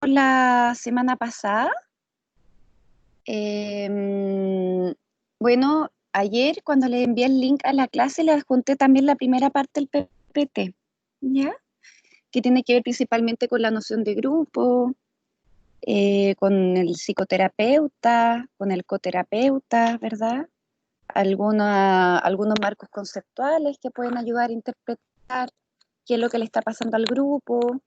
la semana pasada. Bueno, ayer cuando le envié el link a la clase le adjunté también la primera parte del PPT, ¿ya? Que tiene que ver principalmente con la noción de grupo, con el psicoterapeuta, con el coterapeuta, ¿verdad? Algunos marcos conceptuales que pueden ayudar a interpretar qué es lo que le está pasando al grupo.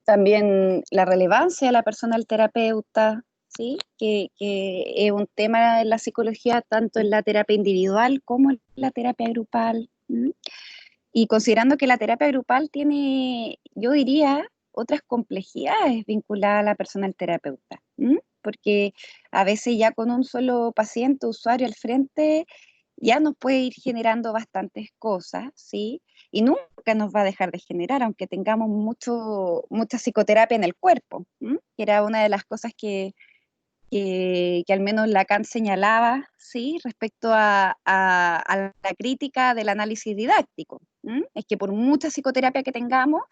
También la relevancia de la persona al terapeuta, ¿sí? Que es un tema en la psicología, tanto en la terapia individual como en la terapia grupal. Y considerando que la terapia grupal tiene, yo diría, otras complejidades vinculadas a la persona al terapeuta, porque a veces ya con un solo paciente, usuario al frente, ya nos puede ir generando bastantes cosas, ¿sí? Y nunca nos va a dejar de generar, aunque tengamos mucha psicoterapia en el cuerpo, que era una de las cosas que al menos Lacan señalaba, ¿sí? Respecto a la crítica del análisis didáctico. Es que por mucha psicoterapia que tengamos,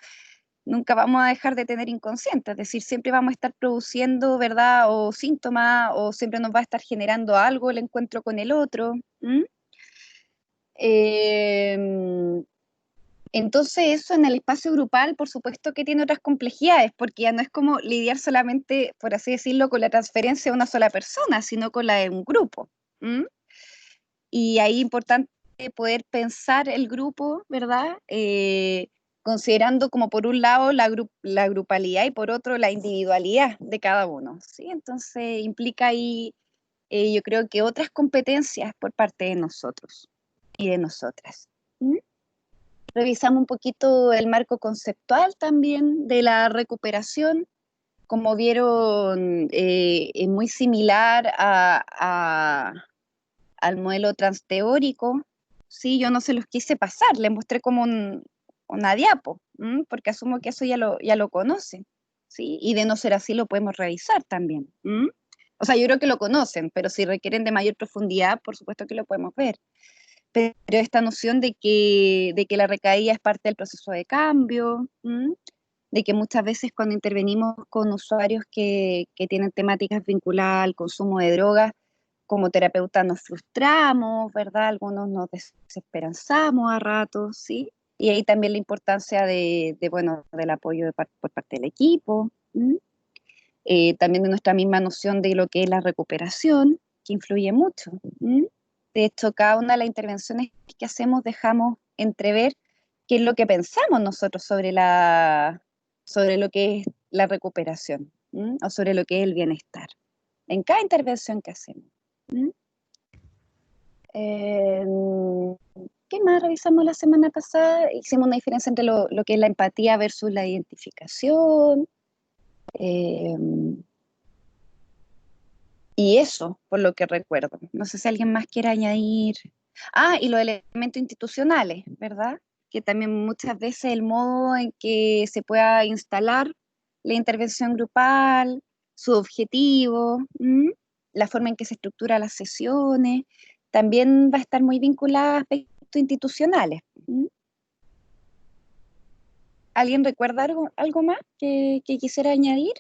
nunca vamos a dejar de tener inconsciente, es decir, siempre vamos a estar produciendo, ¿verdad? O síntomas, o siempre nos va a estar generando algo el encuentro con el otro. Eh, entonces eso en el espacio grupal, por supuesto que tiene otras complejidades, porque ya no es como lidiar solamente, por así decirlo, con la transferencia de una sola persona, sino con la de un grupo. ¿m? Y ahí es importante poder pensar el grupo, ¿verdad? Considerando como por un lado la grupalidad y por otro la individualidad de cada uno, ¿sí? Entonces implica ahí, yo creo que otras competencias por parte de nosotros y de nosotras. ¿m? Revisamos un poquito el marco conceptual también de la recuperación. Como vieron, es muy similar al modelo transteórico. Sí, yo no se los quise pasar, les mostré como una diapo, porque asumo que eso ya lo conocen, ¿sí? Y de no ser así lo podemos revisar también. O sea, yo creo que lo conocen, pero si requieren de mayor profundidad, por supuesto que lo podemos ver. Pero esta noción de que la recaída es parte del proceso de cambio, de que muchas veces cuando intervenimos con usuarios que tienen temáticas vinculadas al consumo de drogas, como terapeuta nos frustramos, ¿verdad? Algunos nos desesperanzamos a ratos, ¿sí? Y ahí también la importancia bueno, del apoyo por parte del equipo, también de nuestra misma noción de lo que es la recuperación, que influye mucho. De hecho, cada una de las intervenciones que hacemos dejamos entrever qué es lo que pensamos nosotros sobre lo que es la recuperación, o sobre lo que es el bienestar, en cada intervención que hacemos. ¿m? Eh, ¿Qué más revisamos la semana pasada? Hicimos una diferencia entre lo que es la empatía versus la identificación. eh, Y eso, por lo que recuerdo. No sé si alguien más quiere añadir. Ah, y los elementos institucionales, ¿verdad? Que también muchas veces el modo en que se pueda instalar la intervención grupal, su objetivo, la forma en que se estructura las sesiones, también va a estar muy vinculada a aspectos institucionales. ¿Alguien recuerda algo más que quisiera añadir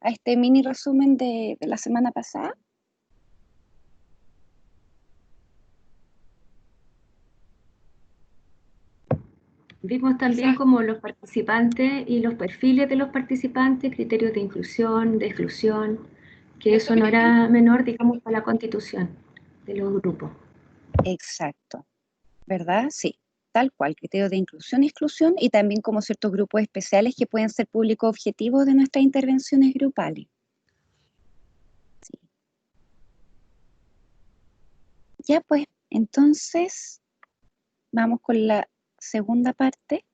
a este mini resumen de la semana pasada? Vimos también como los participantes y los perfiles de los participantes, criterios de inclusión, de exclusión, que eso no era menor, digamos, para la constitución de los grupos. Exacto. ¿Verdad? Sí, tal cual, criterios de inclusión y exclusión, y también como ciertos grupos especiales que pueden ser público objetivos de nuestras intervenciones grupales. Sí. Ya pues, entonces vamos con la segunda parte.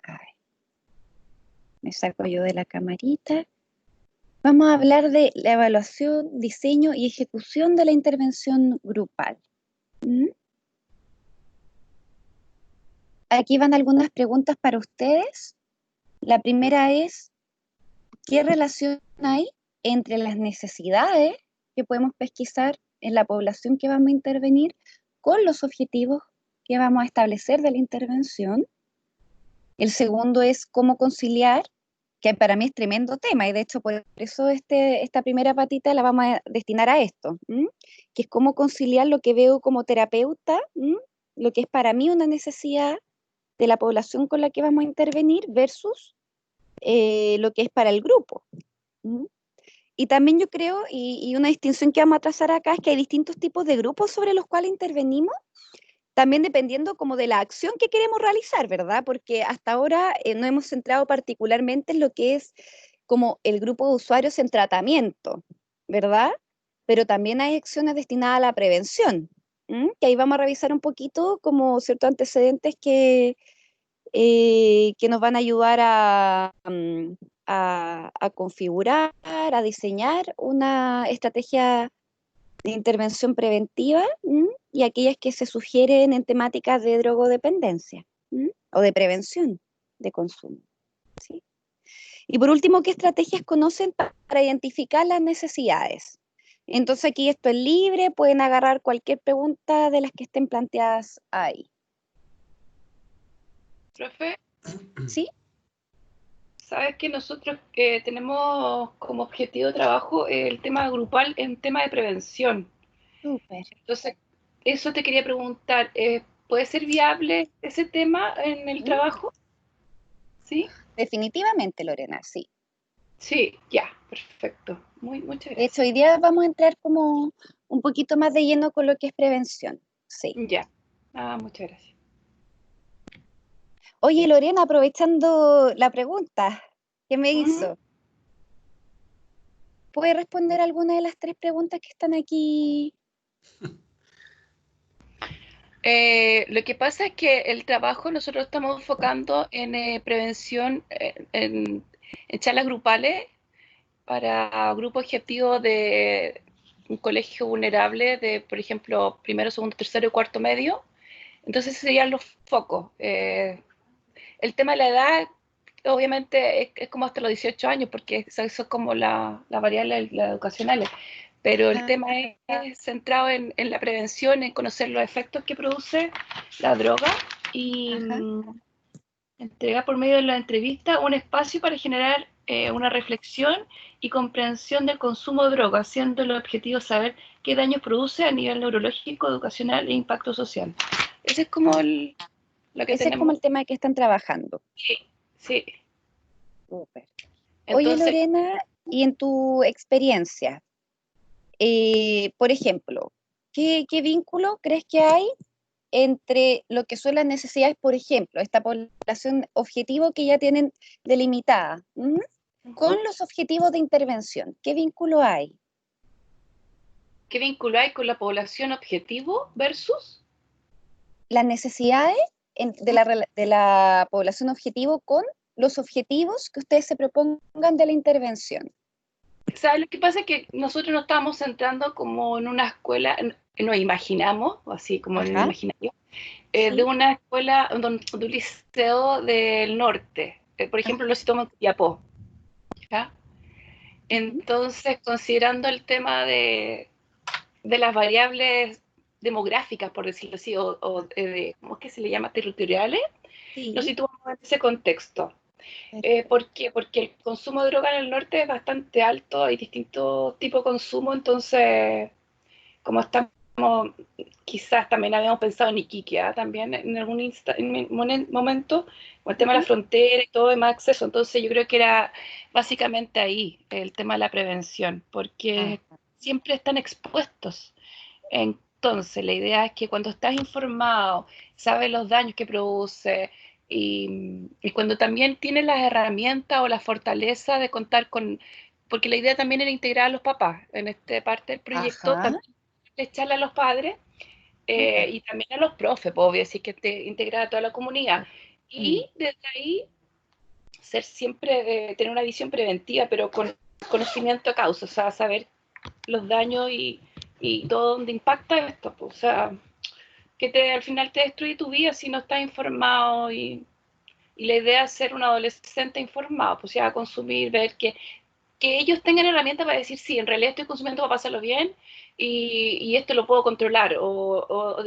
Ay, me saco yo de la camarita. Vamos a hablar de la evaluación, diseño y ejecución de la intervención grupal. ¿Mm? Aquí van algunas preguntas para ustedes. La primera es, ¿qué relación hay entre las necesidades que podemos pesquisar en la población que vamos a intervenir, con los objetivos que vamos a establecer de la intervención. El segundo es cómo conciliar, que para mí es tremendo tema, y de hecho por eso esta primera patita la vamos a destinar a esto, que es cómo conciliar lo que veo como terapeuta, lo que es para mí una necesidad de la población con la que vamos a intervenir versus lo que es para el grupo. ¿Mm? Y también yo creo, y una distinción que vamos a trazar acá, es que hay distintos tipos de grupos sobre los cuales intervenimos, también dependiendo como de la acción que queremos realizar, ¿verdad? Porque hasta ahora no hemos centrado particularmente en lo que es como el grupo de usuarios en tratamiento, ¿verdad? Pero también hay acciones destinadas a la prevención, que ahí vamos a revisar un poquito como ciertos antecedentes que nos van a ayudar a configurar, a diseñar una estrategia de intervención preventiva, y aquellas que se sugieren en temáticas de drogodependencia, o de prevención de consumo. ¿Sí? Y por último, ¿qué estrategias conocen para identificar las necesidades? Entonces aquí esto es libre, pueden agarrar cualquier pregunta de las que estén planteadas ahí. Profe, ¿Sí? sabes que nosotros tenemos como objetivo de trabajo el tema grupal en tema de prevención. Súper. Entonces, eso te quería preguntar, ¿puede ser viable ese tema en el trabajo? ¿Sí? Definitivamente, Lorena, sí. Sí, ya, perfecto. Muchas De hecho, gracias. hoy día vamos a entrar como un poquito más de lleno con lo que es prevención. Sí. Ya. Muchas gracias. Oye, Lorena, aprovechando la pregunta que me Ujú. hizo, ¿puede responder alguna de las tres preguntas que están aquí? Lo que pasa es que el trabajo nosotros estamos enfocando en prevención, en charlas grupales para grupos objetivos de un colegio vulnerable de, por ejemplo, primero, segundo, tercero y cuarto medio. Entonces serían los focos. El tema de la edad, obviamente, es como hasta los 18 años, porque eso es como la variable la educacional. Pero el Ah, tema es centrado en la prevención, en conocer los efectos que produce la droga y ajá. entregar por medio de la entrevista un espacio para generar una reflexión y comprensión del consumo de droga, siendo el objetivo saber qué daños produce a nivel neurológico, educacional e impacto social. Ese es como Ah, lo que ese es como tenemos. el tema que están trabajando. Sí, sí. Súper. Oye, Entonces, Lorena, y en tu experiencia, por ejemplo, ¿qué vínculo crees que hay entre lo que son las necesidades, por ejemplo, esta población objetivo que ya tienen delimitada, con los objetivos de intervención? ¿Qué vínculo hay? ¿qué vínculo hay con la población objetivo versus? Las necesidades de la población objetivo con los objetivos que ustedes se propongan de la intervención. ¿Sabes? Lo que pasa es que nosotros nos estamos centrando como en una escuela, nos imaginamos, o así como en el Ajá, imaginario, de sí, una escuela, de un liceo del norte, por ejemplo, ajá, lo citamos en Copiapó, ¿ya? ujú, Entonces, considerando el tema de las variables demográficas, por decirlo así, ¿cómo es que se le llama? Territoriales, nos sí, situamos en ese contexto. ¿Por perfecto. qué? Porque el consumo de droga en el norte es bastante alto, hay distintos tipos de consumo, entonces, como estamos, quizás también habíamos pensado en Iquique, también en algún momento, con el tema de la Ujú, frontera y todo, de más acceso, entonces yo creo que era básicamente ahí el tema de la prevención, porque ah, siempre están expuestos. Entonces, la idea es que cuando estás informado, sabes los daños que produce y cuando también tienes las herramientas o la fortaleza de contar con, porque la idea también era integrar a los papás en esta parte del proyecto, ajá, también echarle a los padres súper. y también a los profes, pues, obvio, así que te integrar a toda la comunidad. Mm, Y desde ahí ser siempre, tener una visión preventiva, pero con conocimiento a causa, o sea, saber los daños y todo donde impacta esto, pues, o sea, que al final te destruye tu vida si no estás informado y la idea es ser un adolescente informado, pues ya consumir, ver que que ellos tengan herramientas para decir, sí, en realidad estoy consumiendo para pasarlo bien y esto lo puedo controlar o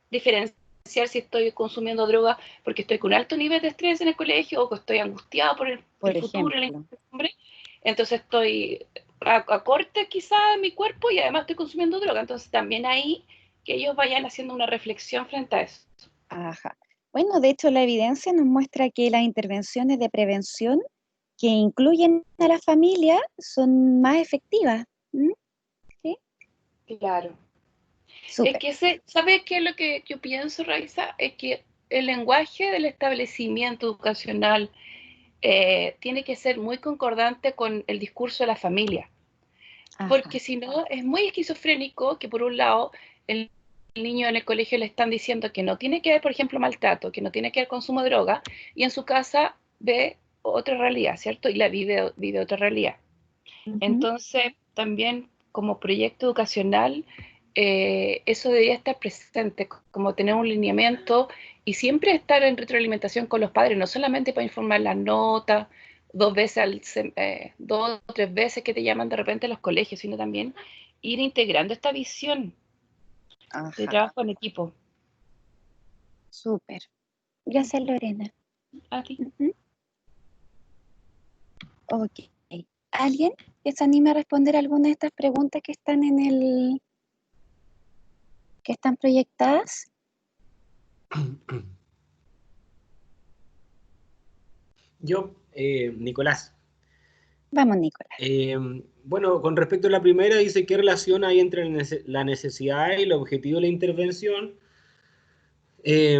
diferenciar si estoy consumiendo droga porque estoy con alto nivel de estrés en el colegio o que estoy angustiado por por el futuro, la ejemplo. incertidumbre. Entonces estoy a corte quizá en mi cuerpo y además estoy consumiendo droga. Entonces también ahí que ellos vayan haciendo una reflexión frente a eso. Ajá. Bueno, de hecho, la evidencia nos muestra que las intervenciones de prevención que incluyen a la familia son más efectivas. ¿Mm? ¿Sí? Claro. Es Súper. que ¿sabes qué es lo que yo pienso, Raiza? Es que el lenguaje del establecimiento educacional tiene que ser muy concordante con el discurso de la familia, Ajá. porque si no es muy esquizofrénico que por un lado el niño en el colegio le están diciendo que no tiene que haber, por ejemplo, maltrato, que no tiene que haber consumo de droga, y en su casa ve otra realidad, ¿cierto? Y la vive otra realidad. Ujú. Entonces, también como proyecto educacional, eso debería estar presente, como tener un lineamiento y siempre estar en retroalimentación con los padres, no solamente para informar las notas, 2 o 3 veces que te llaman de repente a los colegios, sino también ir integrando esta visión de Ajá. trabajo en equipo. Súper. Gracias, Lorena. A ti. Ujú. Ok. ¿Alguien que se anime a responder alguna de estas preguntas que están que están proyectadas? Yo, Nicolás. Vamos, Nicolás. Bueno, con respecto a la primera, dice qué relación hay entre la necesidad y el objetivo de la intervención. Eh,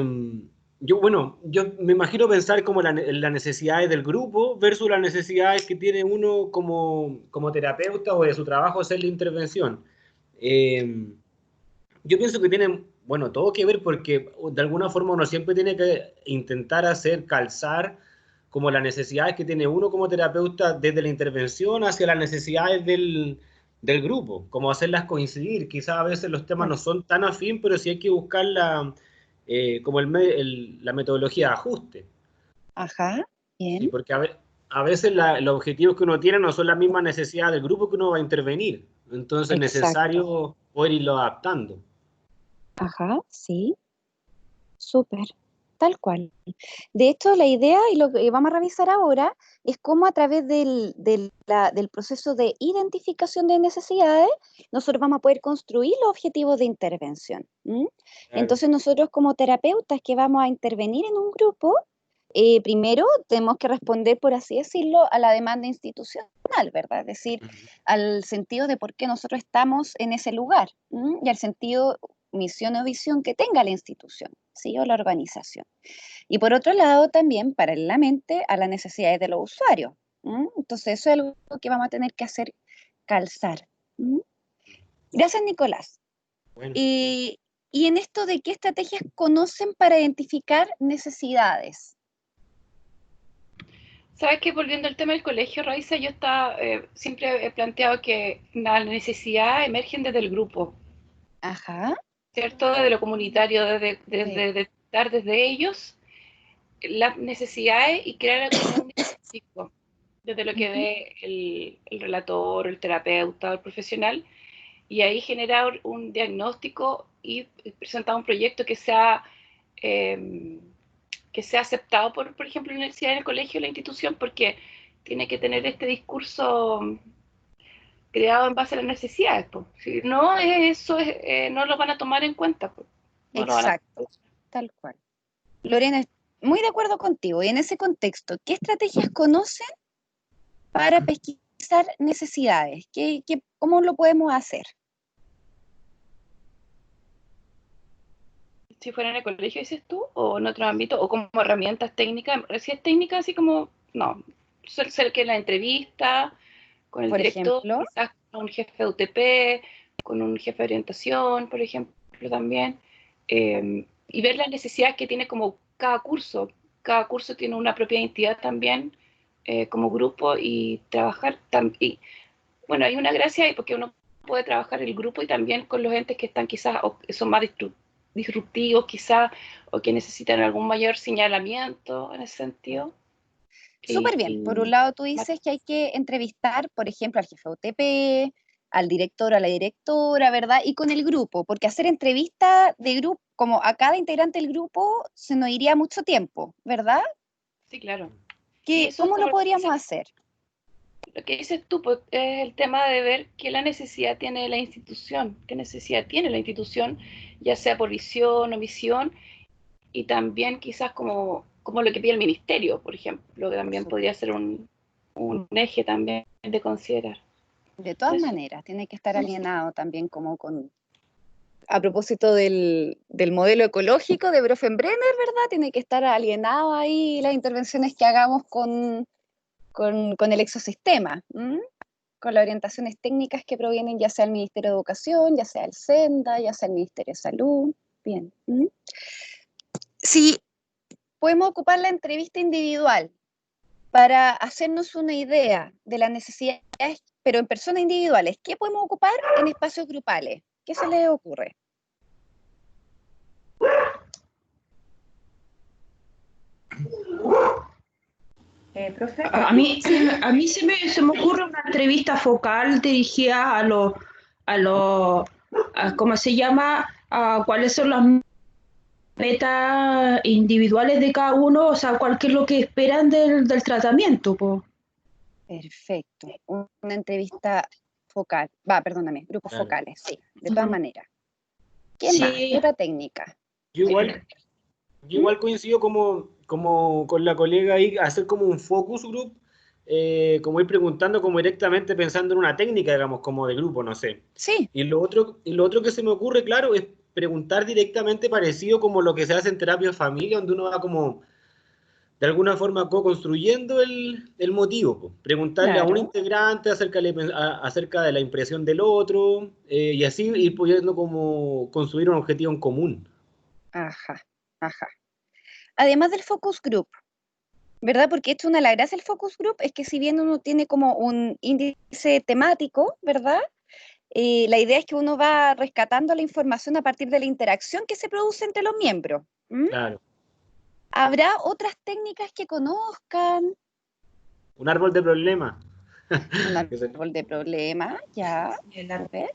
yo me imagino pensar como las necesidades del grupo versus las necesidades que tiene uno como terapeuta o de su trabajo hacer la intervención. Eh, yo pienso que tienen, bueno, todo que ver porque de alguna forma uno siempre tiene que intentar hacer calzar como las necesidades que tiene uno como terapeuta desde la intervención hacia las necesidades del grupo, como hacerlas coincidir. Quizás a veces los temas no Bueno, son tan afín, pero sí hay que buscar como la metodología de ajuste. ajá, Sí, bien, porque a veces los objetivos que uno tiene no son las mismas necesidades del grupo que uno va a intervenir. Entonces es exacto. necesario poder irlo adaptando. Ajá, sí, súper, tal cual. De hecho, la idea y lo que vamos a revisar ahora es cómo a través del proceso de identificación de necesidades, nosotros vamos a poder construir los objetivos de intervención. ¿M? Claro. Entonces, nosotros como terapeutas que vamos a intervenir en un grupo, primero tenemos que responder, por así decirlo, a la demanda institucional, ¿verdad? Es decir, Ujú. al sentido de por qué nosotros estamos en ese lugar, ¿m? Y al sentido, misión o visión que tenga la institución, ¿sí? O la organización. Y por otro lado, también paralelamente a las necesidades de los usuarios. ¿M? Entonces, eso es algo que vamos a tener que hacer calzar. ¿M? Gracias, Nicolás. Bueno. Y, y en esto de qué estrategias conocen para identificar necesidades. ¿Sabes que volviendo al tema del colegio, Raiza, siempre he planteado que las necesidades emergen desde el grupo, Ajá, ¿cierto? Desde lo comunitario, sí. desde dar desde ellos las necesidades y crear como un diagnóstico, desde lo que Ujú, ve el relator, el terapeuta, el profesional, y ahí generar un diagnóstico y presentar un proyecto eh, que sea aceptado por ejemplo, la universidad, en el colegio, la institución, porque tiene que tener este discurso creado en base a las necesidades. Po. Si no, no lo van a tomar en cuenta. Po. No lo van a exacto, tal cual. Lorena, muy de acuerdo contigo. Y en ese contexto, ¿qué estrategias conocen para pesquisar necesidades? ¿Cómo lo podemos hacer? si fuera en el colegio, dices tú, o en otro ámbito, o como herramientas técnicas. Si es técnica, así como, no, ser que la entrevista con el Por director, ejemplo, quizás con un jefe de UTP, con un jefe de orientación, por ejemplo, también, y ver las necesidades que tiene como cada curso. Cada curso tiene una propia identidad también como grupo y trabajar. Y, bueno, hay una gracia ahí porque uno puede trabajar el grupo y también con los entes que están quizás, o que son más disruptivos quizás, o que necesitan algún mayor señalamiento en ese sentido. Súper bien. Por un lado, tú dices que hay que entrevistar, por ejemplo, al jefe de UTP, al director o a la directora, ¿verdad? Y con el grupo, porque hacer entrevista de grupo, como a cada integrante del grupo, se nos iría mucho tiempo, ¿verdad? Sí, claro. ¿Cómo lo podríamos hacer? Lo que dices tú, pues, es el tema de ver qué la necesidad tiene la institución, qué necesidad tiene la institución, ya sea por visión o misión, y también quizás como lo que pide el ministerio, por ejemplo, que también podría ser un eje también de considerar. De todas maneras, tiene que estar alienado también como con... A propósito del modelo ecológico de Bronfenbrenner, ¿verdad? Tiene que estar alienado ahí las intervenciones que hagamos con el ecosistema, con las orientaciones técnicas que provienen ya sea del Ministerio de Educación, ya sea el SENDA, ya sea el Ministerio de Salud. Bien. Si podemos ocupar la entrevista individual para hacernos una idea de las necesidades, pero en personas individuales, ¿qué podemos ocupar en espacios grupales? ¿Qué se les ocurre? Profe. A mí se me ocurre una entrevista focal dirigida ¿cómo se llama? A cuáles son las metas individuales de cada uno, o sea, qué es lo que esperan del tratamiento, po. Perfecto. Una entrevista focal. Grupos focales, sí, de todas maneras. ¿Qué más? ¿Qué otra técnica? Yo igual coincido como con la colega ahí, hacer como un focus group, como ir preguntando como directamente pensando en una técnica, digamos, como de grupo, no sé. Sí. Y lo otro que se me ocurre, claro, es preguntar directamente parecido como lo que se hace en terapia de familia, donde uno va como de alguna forma co-construyendo el motivo, pues. Preguntarle a un integrante acerca de la impresión del otro, y así ir pudiendo como construir un objetivo en común. Ajá. Además del focus group, ¿verdad? Porque esto es una de las gracias del focus group, es que si bien uno tiene como un índice temático, ¿verdad? La idea es que uno va rescatando la información a partir de la interacción que se produce entre los miembros. Claro. ¿Habrá otras técnicas que conozcan? Un árbol de problemas. Un árbol de problemas, ya. A ver.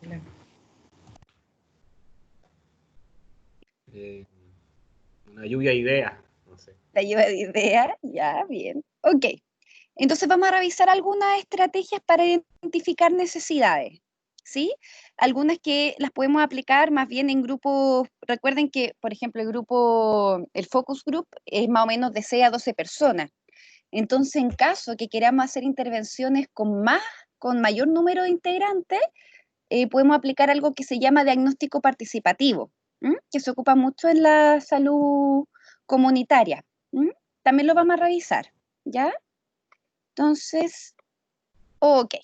Una lluvia de ideas, no sé. La lluvia de ideas, ya, bien. Ok. Entonces vamos a revisar algunas estrategias para identificar necesidades, ¿sí? Algunas que las podemos aplicar más bien en grupos. Recuerden que, por ejemplo, el focus group es más o menos de 6 a 12 personas. Entonces, en caso que queramos hacer intervenciones con mayor número de integrantes, podemos aplicar algo que se llama diagnóstico participativo, que se ocupa mucho en la salud comunitaria. También lo vamos a revisar, ¿ya? Entonces, ok.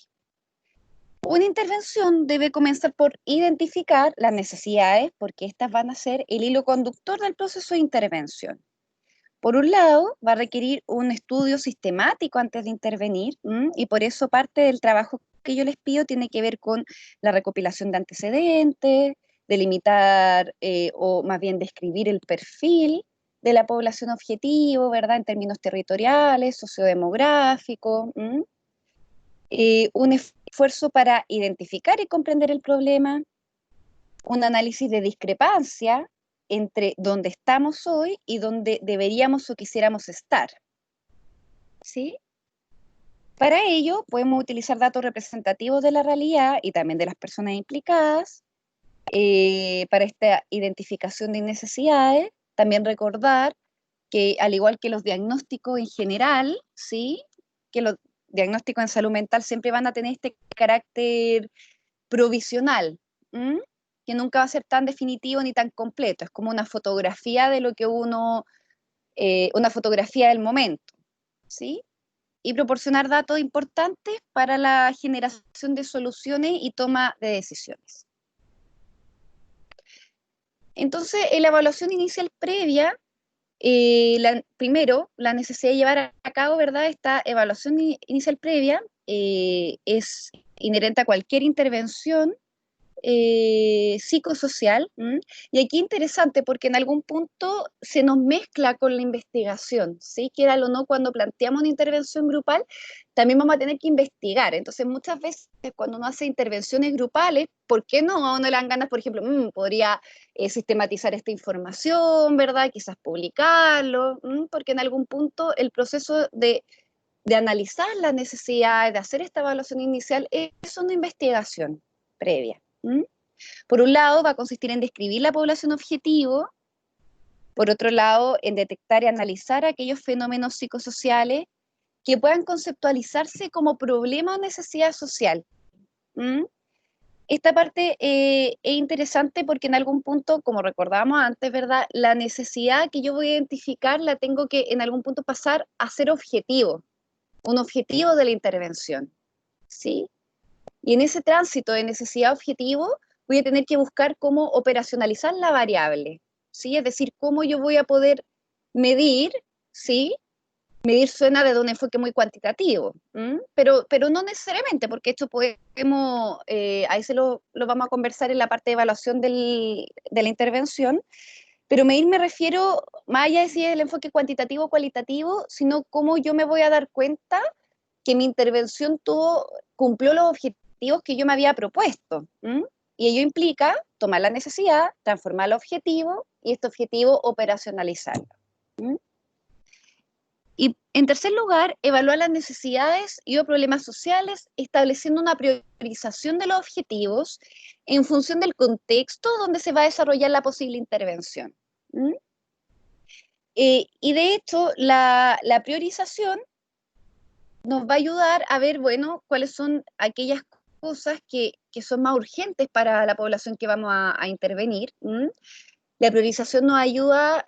Una intervención debe comenzar por identificar las necesidades, porque estas van a ser el hilo conductor del proceso de intervención. Por un lado, va a requerir un estudio sistemático antes de intervenir, y por eso parte del trabajo que yo les pido tiene que ver con la recopilación de antecedentes, delimitar o más bien describir el perfil de la población objetivo, ¿verdad? En términos territoriales, sociodemográficos. Un esfuerzo para identificar y comprender el problema, un análisis de discrepancia entre donde estamos hoy y donde deberíamos o quisiéramos estar. ¿Sí? Para ello, podemos utilizar datos representativos de la realidad y también de las personas implicadas para esta identificación de necesidades. También recordar que, al igual que los diagnósticos en general, ¿sí? Que los diagnósticos en salud mental siempre van a tener este carácter provisional, que nunca va a ser tan definitivo ni tan completo. Es como una fotografía de lo que una fotografía del momento, ¿sí? Y proporcionar datos importantes para la generación de soluciones y toma de decisiones. Entonces, en la evaluación inicial previa, primero, la necesidad de llevar a cabo, ¿verdad? Esta evaluación inicial previa es inherente a cualquier intervención psicosocial. Y aquí interesante porque en algún punto se nos mezcla con la investigación, ¿sí? Quiera o no, cuando planteamos una intervención grupal, también vamos a tener que investigar. Entonces, muchas veces cuando uno hace intervenciones grupales, ¿por qué no? A uno le dan ganas, por ejemplo, podría sistematizar esta información, ¿verdad? Quizás publicarlo, porque en algún punto el proceso de analizar las necesidades, de hacer esta evaluación inicial, es una investigación previa. Por un lado, va a consistir en describir la población objetivo, por otro lado, en detectar y analizar aquellos fenómenos psicosociales que puedan conceptualizarse como problema o necesidad social. Esta parte es interesante porque en algún punto, como recordábamos antes, ¿verdad? La necesidad que yo voy a identificar la tengo que en algún punto pasar a ser objetivo, un objetivo de la intervención, ¿sí? Y en ese tránsito de necesidad objetivo voy a tener que buscar cómo operacionalizar la variable, ¿sí? Es decir, cómo yo voy a poder medir, ¿sí? Medir suena desde un enfoque muy cuantitativo, pero no necesariamente, porque esto podemos, ahí lo vamos a conversar en la parte de evaluación de la intervención, pero medir me refiero, más allá de si es el enfoque cuantitativo o cualitativo, sino cómo yo me voy a dar cuenta que mi intervención cumplió los objetivos que yo me había propuesto. Y ello implica tomar la necesidad, transformarla en objetivo y este objetivo operacionalizarlo. Y en tercer lugar, evaluar las necesidades y o problemas sociales, estableciendo una priorización de los objetivos en función del contexto donde se va a desarrollar la posible intervención. Y de hecho, la priorización nos va a ayudar a ver, bueno, cuáles son aquellas cosas que son más urgentes para la población que vamos a intervenir. La priorización nos ayuda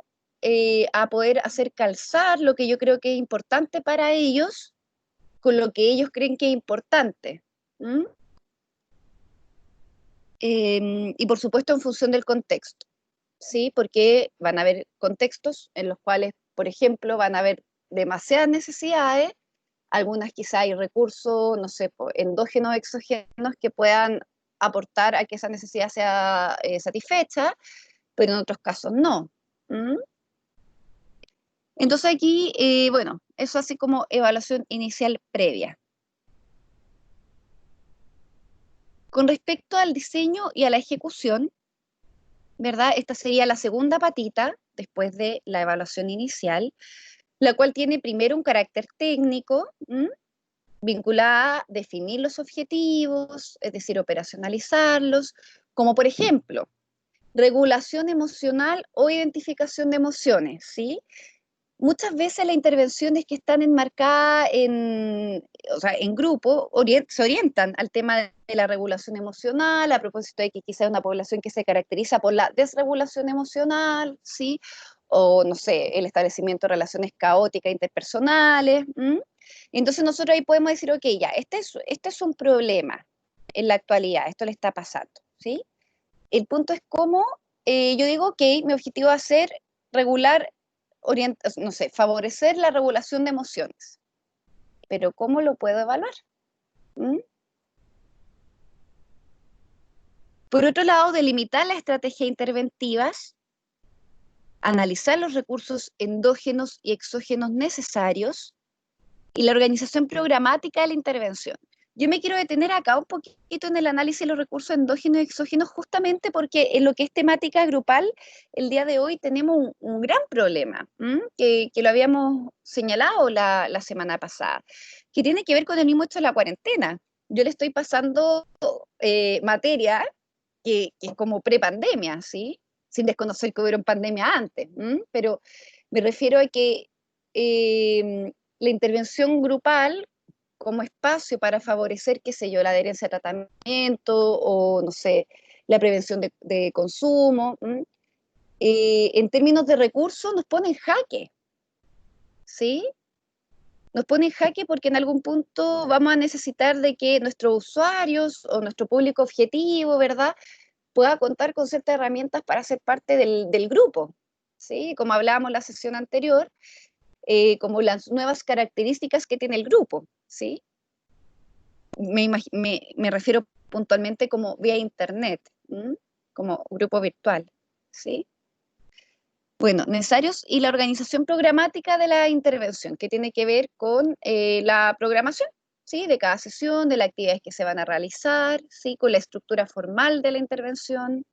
a poder hacer calzar lo que yo creo que es importante para ellos con lo que ellos creen que es importante. Y por supuesto en función del contexto, ¿sí? Porque van a haber contextos en los cuales, por ejemplo, van a haber demasiadas necesidades, algunas quizá hay recursos, no sé, endógenos, exógenos que puedan aportar a que esa necesidad sea satisfecha, pero en otros casos no. Entonces aquí, bueno, eso así como evaluación inicial previa. Con respecto al diseño y a la ejecución, ¿verdad? Esta sería la segunda patita después de la evaluación inicial, la cual tiene primero un carácter técnico, vinculada a definir los objetivos, es decir, operacionalizarlos, como por ejemplo, regulación emocional o identificación de emociones, ¿sí? Muchas veces las intervenciones que están enmarcadas o sea, en grupo se orientan al tema de la regulación emocional, a propósito de que quizá es una población que se caracteriza por la desregulación emocional, ¿sí? O, no sé, el establecimiento de relaciones caóticas interpersonales. Entonces nosotros ahí podemos decir, ok, ya, este es un problema en la actualidad, esto le está pasando, ¿sí? El punto es cómo yo digo, ok, mi objetivo va a ser regular, no sé, favorecer la regulación de emociones. Pero ¿cómo lo puedo evaluar? Por otro lado, delimitar las estrategias interventivas, analizar los recursos endógenos y exógenos necesarios y la organización programática de la intervención. Yo me quiero detener acá un poquito en el análisis de los recursos endógenos y exógenos, justamente porque en lo que es temática grupal, el día de hoy tenemos un gran problema, que lo habíamos señalado la semana pasada, que tiene que ver con el mismo hecho de la cuarentena. Yo le estoy pasando materia que es como prepandemia, ¿sí? Sin desconocer que hubieron pandemia antes, pero me refiero a que la intervención grupal como espacio para favorecer, qué sé yo, la adherencia a tratamiento o, no sé, la prevención de consumo, en términos de recursos nos pone en jaque, ¿sí? Nos pone en jaque porque en algún punto vamos a necesitar de que nuestros usuarios o nuestro público objetivo, ¿verdad?, pueda contar con ciertas herramientas para ser parte del grupo, ¿sí? Como hablábamos en la sesión anterior, como las nuevas características que tiene el grupo, ¿sí? Me refiero, puntualmente como vía internet, como grupo virtual, ¿sí? Bueno, necesarios y la organización programática de la intervención, que tiene que ver con la programación, ¿sí? De cada sesión, de las actividades que se van a realizar, ¿sí? Con la estructura formal de la intervención.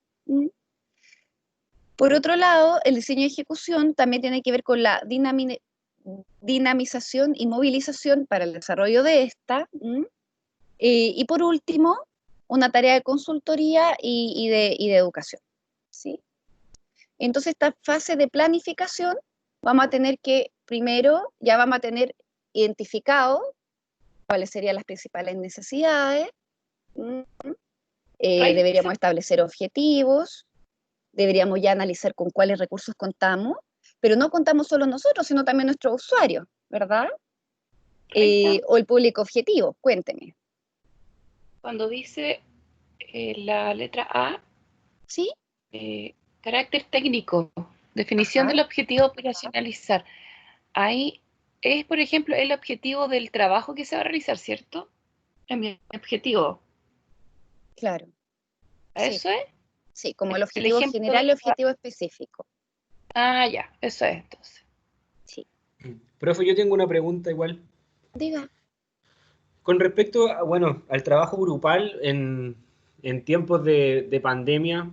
Por otro lado, el diseño y ejecución también tiene que ver con la dinamización y movilización para el desarrollo de esta. Y por último, una tarea de consultoría y de educación, ¿sí? Entonces, esta fase de planificación, vamos a tener que, primero, ya vamos a tener identificado cuáles serían las principales necesidades, deberíamos establecer objetivos, deberíamos ya analizar con cuáles recursos contamos, pero no contamos solo nosotros, sino también nuestros usuarios, ¿verdad? O el público objetivo, cuénteme. Cuando dice la letra A, ¿Sí? carácter técnico, definición del objetivo operacionalizar. Ahí es, por ejemplo, el objetivo del trabajo que se va a realizar, ¿cierto? Es mi objetivo. Claro. Sí. ¿Eso es? Sí, como el objetivo general y el objetivo específico. Ah, ya, eso es entonces. Sí. Profe, yo tengo una pregunta igual. Diga. Con respecto a, bueno, al trabajo grupal en tiempos de pandemia,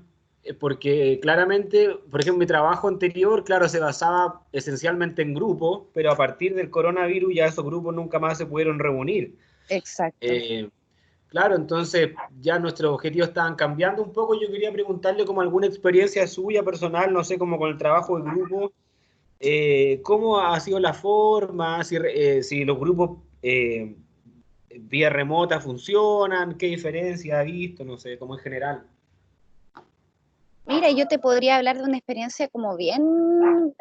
porque claramente, por ejemplo, mi trabajo anterior, claro, se basaba esencialmente en grupos, pero a partir del coronavirus ya esos grupos nunca más se pudieron reunir. Exacto. Claro, entonces ya nuestros objetivos estaban cambiando un poco. Yo quería preguntarle como alguna experiencia suya personal, no sé, como con el trabajo de grupo, cómo ha sido la forma, si los grupos vía remota funcionan, qué diferencia ha visto, no sé, como en general. Mira, yo te podría hablar de una experiencia como bien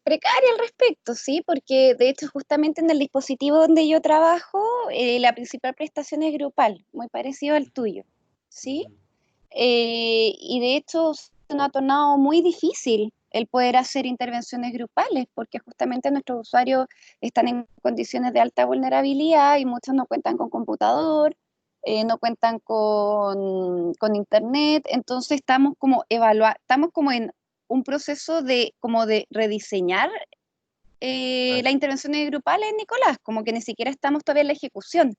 precaria al respecto, ¿sí? Porque de hecho justamente en el dispositivo donde yo trabajo, la principal prestación es grupal, muy parecido al tuyo, ¿sí? Y de hecho se nos ha tornado muy difícil el poder hacer intervenciones grupales, porque justamente nuestros usuarios están en condiciones de alta vulnerabilidad y muchos no cuentan con computador, no cuentan con internet, entonces estamos como en un proceso como de rediseñar las intervenciones grupales, Nicolás, como que ni siquiera estamos todavía en la ejecución,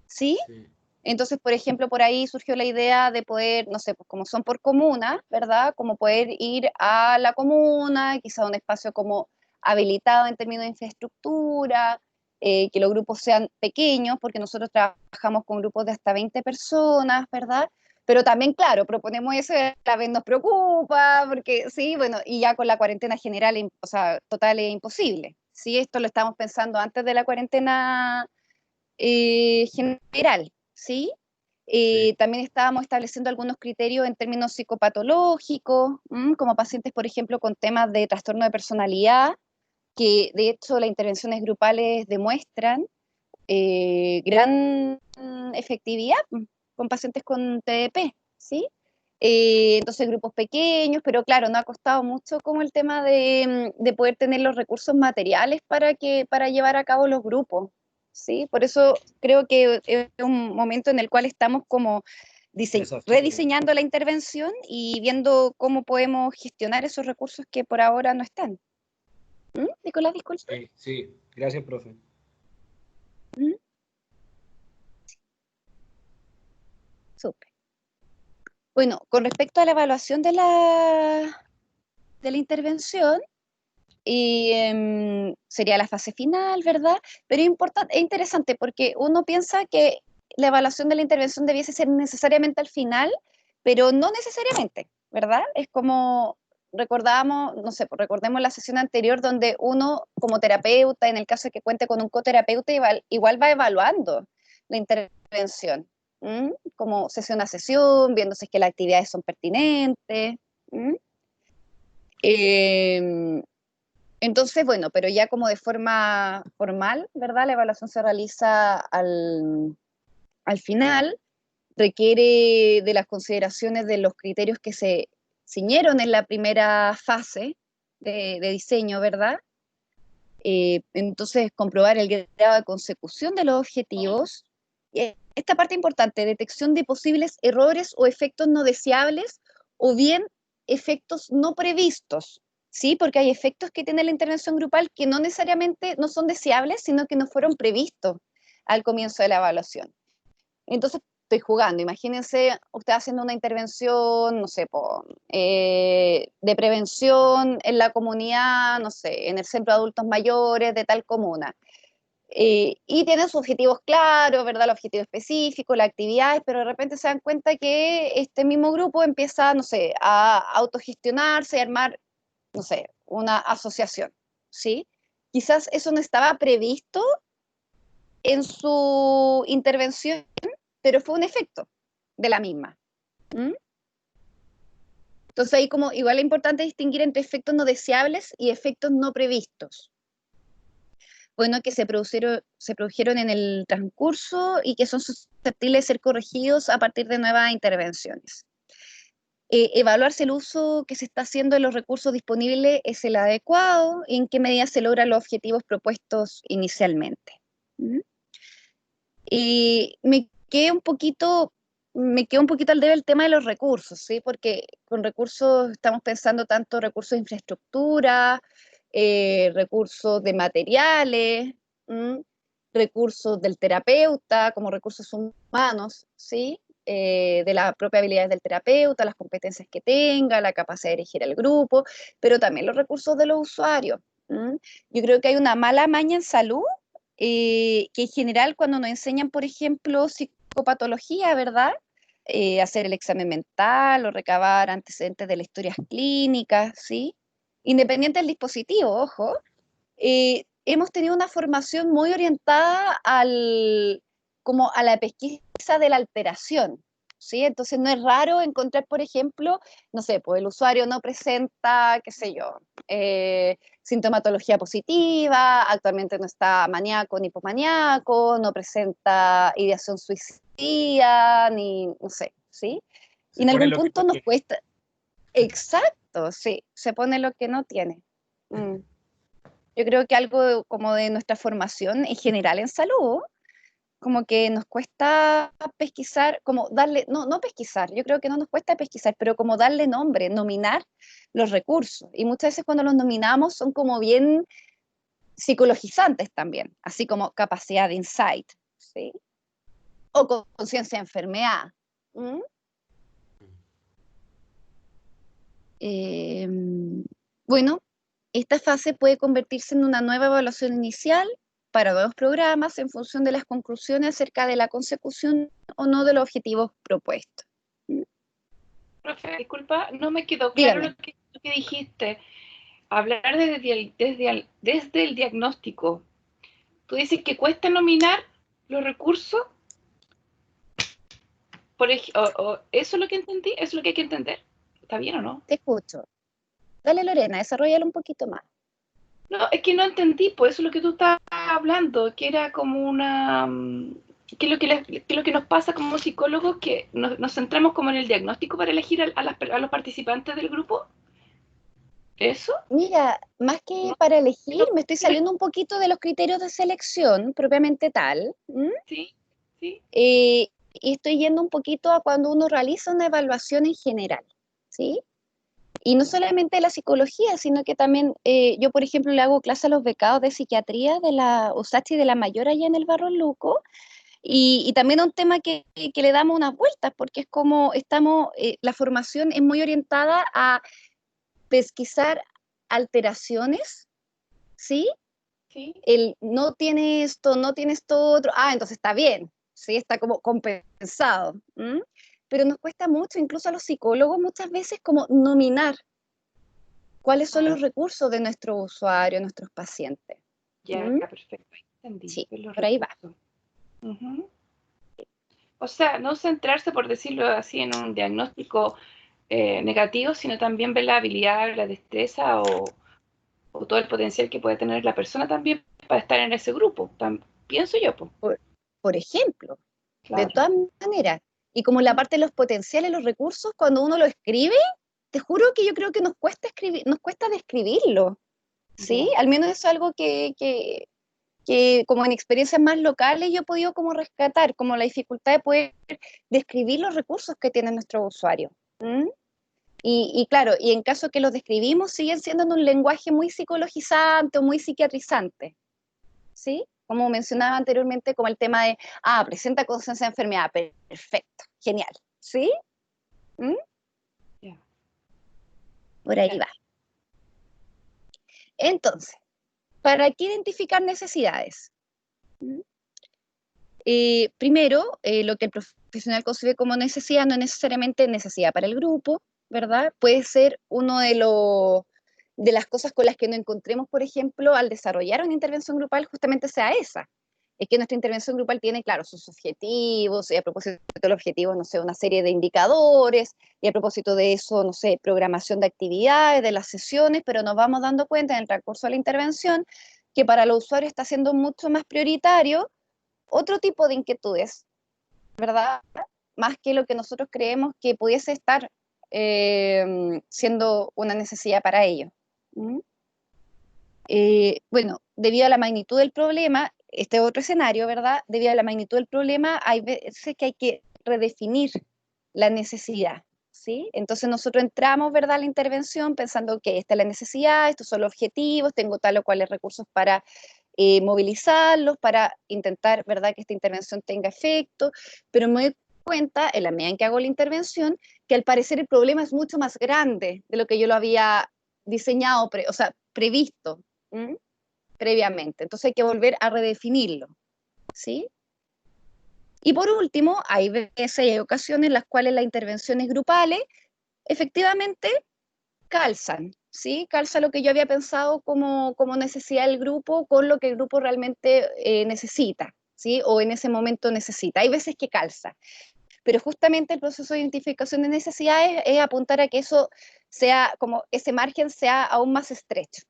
¿sí? Sí. Entonces, por ejemplo, por ahí surgió la idea de poder, no sé, pues como son por comuna, ¿verdad? Como poder ir a la comuna, quizá un espacio como habilitado en términos de infraestructura, que los grupos sean pequeños, porque nosotros trabajamos con grupos de hasta 20 personas, ¿verdad? Pero también, claro, proponemos eso y a la vez nos preocupa, porque sí, bueno, y ya con la cuarentena general, o sea, total es imposible. Sí, esto lo estamos pensando antes de la cuarentena general, ¿sí? Sí. También estábamos estableciendo algunos criterios en términos psicopatológicos, como pacientes, por ejemplo, con temas de trastorno de personalidad, que de hecho las intervenciones grupales demuestran gran efectividad con pacientes con TDP, ¿sí? Entonces grupos pequeños, pero claro, nos ha costado mucho como el tema de poder tener los recursos materiales para llevar a cabo los grupos, ¿sí? Por eso creo que es un momento en el cual estamos como rediseñando la intervención y viendo cómo podemos gestionar esos recursos que por ahora no están. Nicolás, disculpa. Sí, sí, gracias, profe. Súper. Bueno, con respecto a la evaluación de la intervención, sería la fase final, ¿verdad? Pero es interesante porque uno piensa que la evaluación de la intervención debiese ser necesariamente al final, pero no necesariamente, ¿verdad? Es como recordamos, no sé, pues recordemos la sesión anterior donde uno como terapeuta, en el caso de que cuente con un coterapeuta, igual va evaluando la intervención, como sesión a sesión, viendo si es que las actividades son pertinentes. Eh, entonces, bueno, pero ya como de forma formal, ¿verdad? La evaluación se realiza al final, requiere de las consideraciones de los criterios que se ciñeron en la primera fase de diseño, ¿verdad? Entonces, comprobar el grado de consecución de los objetivos, esta parte importante, detección de posibles errores o efectos no deseables, o bien efectos no previstos, ¿sí? Porque hay efectos que tiene la intervención grupal que no necesariamente no son deseables, sino que no fueron previstos al comienzo de la evaluación. Entonces, estoy jugando, imagínense usted haciendo una intervención, no sé, de prevención en la comunidad, no sé, en el centro de adultos mayores de tal comuna. Y tienen sus objetivos claros, ¿verdad? Los objetivos específicos, las actividades, pero de repente se dan cuenta que este mismo grupo empieza, no sé, a autogestionarse y armar, no sé, una asociación, ¿sí? Quizás eso no estaba previsto en su intervención, pero fue un efecto de la misma. ¿Mm? Entonces ahí como igual es importante distinguir entre efectos no deseables y efectos no previstos. Bueno, que se produjeron en el transcurso y que son susceptibles de ser corregidos a partir de nuevas intervenciones. Evaluar si el uso que se está haciendo de los recursos disponibles es el adecuado y en qué medida se logran los objetivos propuestos inicialmente. ¿Mm? Y me quedé un poquito al debe el tema de los recursos, ¿sí? Porque con recursos estamos pensando tanto recursos de infraestructura, recursos de materiales, ¿m? Recursos del terapeuta, como recursos humanos, ¿sí? De las propias habilidades del terapeuta, las competencias que tenga, la capacidad de dirigir el grupo, pero también los recursos de los usuarios. ¿M? Yo creo que hay una mala maña en salud que en general cuando nos enseñan, por ejemplo, psicopatología, ¿verdad? Hacer el examen mental o recabar antecedentes de las historias clínicas, ¿sí? Independiente del dispositivo, ojo, hemos tenido una formación muy orientada como a la pesquisa de la alteración, ¿sí? Entonces no es raro encontrar, por ejemplo, no sé, pues el usuario no presenta, qué sé yo, sintomatología positiva, actualmente no está maníaco ni hipomaníaco, no presenta ideación suicida, ni, no sé, ¿sí? Y Se en pone algún lo que punto no nos tiene. cuesta, exacto, sí, se pone lo que no tiene. Mm. Yo creo que algo como de nuestra formación en general en salud, como que nos cuesta pesquisar, como darle, no pesquisar, yo creo que no nos cuesta pesquisar, pero como darle nombre, nominar los recursos. Y muchas veces cuando los nominamos son como bien psicologizantes también, así como capacidad de insight, ¿sí? O conciencia de enfermedad. ¿Mm? Eh, bueno, esta fase puede convertirse en una nueva evaluación inicial para nuevos programas en función de las conclusiones acerca de la consecución o no de los objetivos propuestos. Profe, disculpa, no me quedó claro Dígame. lo que dijiste. Hablar desde el diagnóstico. Tú dices que cuesta nominar los recursos. ¿Eso es lo que entendí? ¿Eso es lo que hay que entender? ¿Está bien o no? Te escucho. Dale, Lorena, desarrollalo un poquito más. No, es que no entendí, pues eso es lo que tú estabas hablando, que era como una... ¿Qué es qué es lo que nos pasa como psicólogos? Que nos centramos como en el diagnóstico para elegir a los participantes del grupo. ¿Eso? Mira, más que No, para elegir, no, me estoy saliendo un poquito de los criterios de selección propiamente tal, ¿m? sí, sí. Y estoy yendo un poquito a cuando uno realiza una evaluación en general, ¿sí? Y no solamente la psicología, sino que también yo, por ejemplo, le hago clase a los becados de psiquiatría de la USACH y de la Mayor allá en el Barro Luco, y también un tema que le damos unas vueltas, porque es como la formación es muy orientada a pesquisar alteraciones, ¿sí? Sí. El no tiene esto, no tiene esto otro, entonces está bien, ¿sí? Está como compensado. ¿M? Pero nos cuesta mucho, incluso a los psicólogos muchas veces, como nominar cuáles son los recursos de nuestros usuarios, nuestros pacientes. Ya, ¿M? perfecto, ahí entendí. Sí, Los por ahí va. recursos. Ujú. O sea, no centrarse, por decirlo así, en un diagnóstico negativo, sino también ver la habilidad, la destreza o todo el potencial que puede tener la persona también para estar en ese grupo. Pienso yo, pues. Por, por ejemplo, de Claro. todas maneras. Y como la parte de los potenciales, los recursos, cuando uno lo escribe, te juro que yo creo que nos cuesta describirlo. ¿Sí? Ya. Al menos eso es algo que como en experiencias más locales yo he podido como rescatar, como la dificultad de poder describir los recursos que tiene nuestro usuario. Y claro, y en caso que los describimos, siguen siendo en un lenguaje muy psicologizante o muy psiquiatrizante, ¿sí? Como mencionaba anteriormente, como el tema de, presenta conciencia de enfermedad, perfecto, genial, ¿sí? Yeah. Por ahí va. Entonces, ¿para qué identificar necesidades? Primero, lo que el profesional concibe como necesidad no es necesariamente necesidad para el grupo, ¿verdad? Puede ser uno de las cosas con las que nos encontremos, por ejemplo, al desarrollar una intervención grupal, justamente sea esa. Es que nuestra intervención grupal tiene, claro, sus objetivos, y a propósito del objetivo, no sé, una serie de indicadores, y a propósito de eso, no sé, programación de actividades, de las sesiones, pero nos vamos dando cuenta en el transcurso de la intervención que para los usuarios está siendo mucho más prioritario otro tipo de inquietudes, ¿verdad? Más que lo que nosotros creemos que pudiese estar siendo una necesidad para ellos. Bueno, debido a la magnitud del problema, este es otro escenario, ¿verdad? Debido a la magnitud del problema, hay veces que hay que redefinir la necesidad, ¿sí? Entonces nosotros entramos, ¿verdad?, a la intervención pensando que esta es la necesidad, estos son los objetivos, tengo tal o cuales recursos para movilizarlos, para intentar, ¿verdad?, que esta intervención tenga efecto, pero me doy cuenta, en la medida en que hago la intervención, que al parecer el problema es mucho más grande de lo que yo lo había diseñado, o sea, previsto previamente. Entonces hay que volver a redefinirlo, ¿sí? Y por último, hay veces y hay ocasiones en las cuales las intervenciones grupales efectivamente calzan, ¿sí? Calza lo que yo había pensado como necesidad del grupo con lo que el grupo realmente necesita, ¿sí? O en ese momento necesita. Hay veces que calza, pero justamente el proceso de identificación de necesidades es apuntar a que eso sea, como ese margen sea aún más estrecho,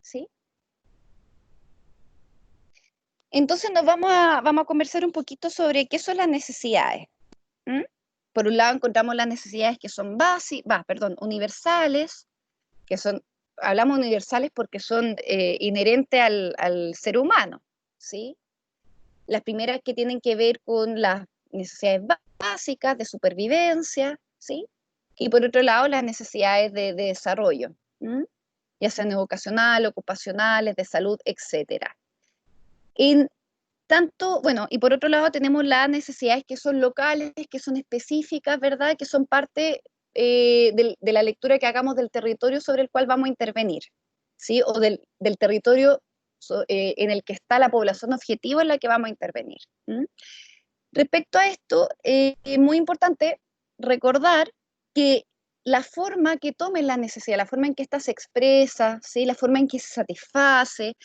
¿sí? Entonces vamos a conversar un poquito sobre qué son las necesidades. Por un lado encontramos las necesidades que son universales, que son, hablamos universales porque son inherentes al ser humano, ¿sí? Las primeras que tienen que ver con las necesidades básicas de supervivencia, ¿sí? Y por otro lado las necesidades de desarrollo, ya sean educacional, ocupacionales, de salud, etcétera. Bueno, y por otro lado tenemos las necesidades que son locales, que son específicas, ¿verdad? Que son parte de la lectura que hagamos del territorio sobre el cual vamos a intervenir, ¿sí? O del territorio en el que está la población objetivo en la que vamos a intervenir. Respecto a esto, es muy importante recordar que la forma que tome la necesidad, la forma en que ésta se expresa, ¿sí? La forma en que se satisface,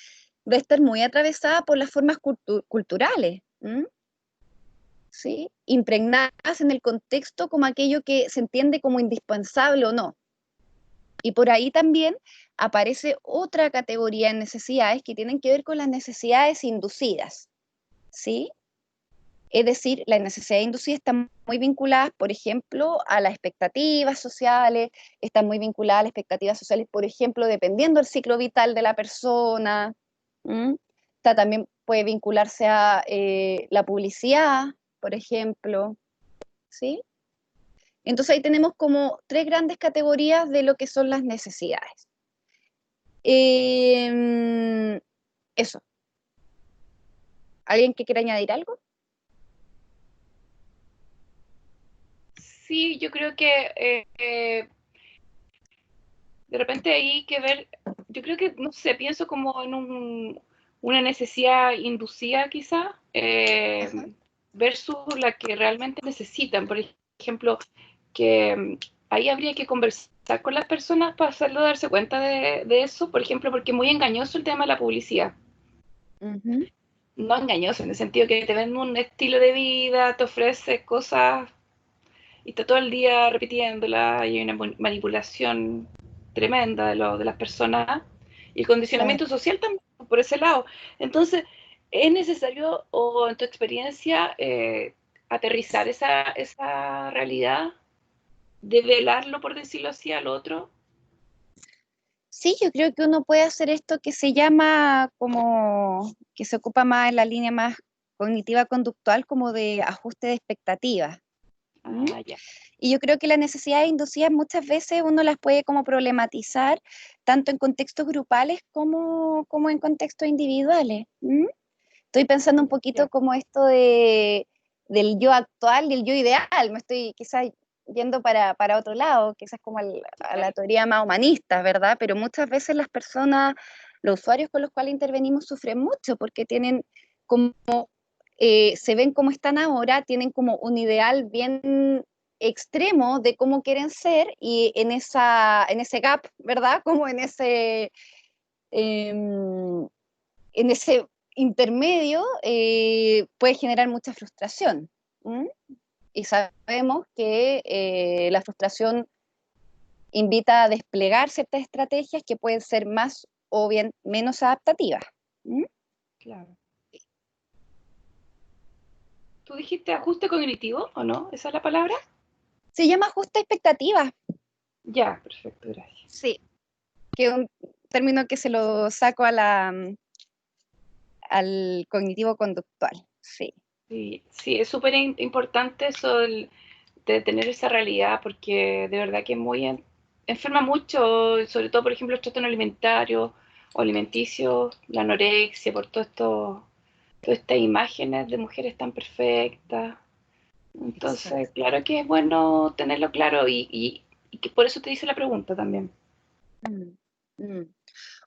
va a estar muy atravesada por las formas culturales, ¿sí? Impregnadas en el contexto como aquello que se entiende como indispensable o no. Y por ahí también aparece otra categoría de necesidades que tienen que ver con las necesidades inducidas, ¿sí? Es decir, las necesidades inducidas están muy vinculadas, por ejemplo, a las expectativas sociales, están muy vinculadas a las expectativas sociales, por ejemplo, dependiendo del ciclo vital de la persona. También puede vincularse a la publicidad, por ejemplo, ¿sí? Entonces ahí tenemos como tres grandes categorías de lo que son las necesidades. Eso. ¿Alguien que quiera añadir algo? Sí, yo creo que de repente hay que ver, yo creo que, no sé, pienso como en una necesidad inducida quizá, versus la que realmente necesitan. Por ejemplo, que ahí habría que conversar con las personas para hacerlo darse cuenta de eso, por ejemplo, porque es muy engañoso el tema de la publicidad. No engañoso, en el sentido que te venden un estilo de vida, te ofrece cosas y está todo el día repitiéndola, y hay una manipulación tremenda de las personas, y el condicionamiento social también, por ese lado. Entonces, ¿es necesario, o en tu experiencia, aterrizar esa realidad, develarlo, por decirlo así, al otro? Sí, yo creo que uno puede hacer esto que se llama como, que se ocupa más en la línea más cognitiva conductual, como de ajuste de expectativas. Ya. Y yo creo que las necesidades inducidas muchas veces uno las puede como problematizar, tanto en contextos grupales como en contextos individuales. Estoy pensando un poquito Ya. como esto del yo actual y el yo ideal. Me estoy quizás yendo para otro lado, quizás como a la teoría más humanista, ¿verdad? Pero muchas veces las personas, los usuarios con los cuales intervenimos sufren mucho porque tienen como, se ven como están ahora, tienen como un ideal bien extremo de cómo quieren ser y en ese gap, ¿verdad? Como en ese intermedio puede generar mucha frustración. ¿Mm? Y sabemos que la frustración invita a desplegar ciertas estrategias que pueden ser más o bien menos adaptativas. ¿Mm? Claro. ¿Tú dijiste ajuste cognitivo o no? ¿Esa es la palabra? Se llama ajuste de expectativas, Ya, perfecto, gracias. sí, que es un término que se lo saco al cognitivo conductual, sí. Sí, sí, es súper importante eso de tener esa realidad, porque de verdad que es muy enferma mucho, sobre todo, por ejemplo, el trastorno alimentario o alimenticio, la anorexia, por todas estas imágenes de mujeres tan perfectas. Entonces, Exacto. claro que es bueno tenerlo claro y que por eso te hice la pregunta también. Mm, mm.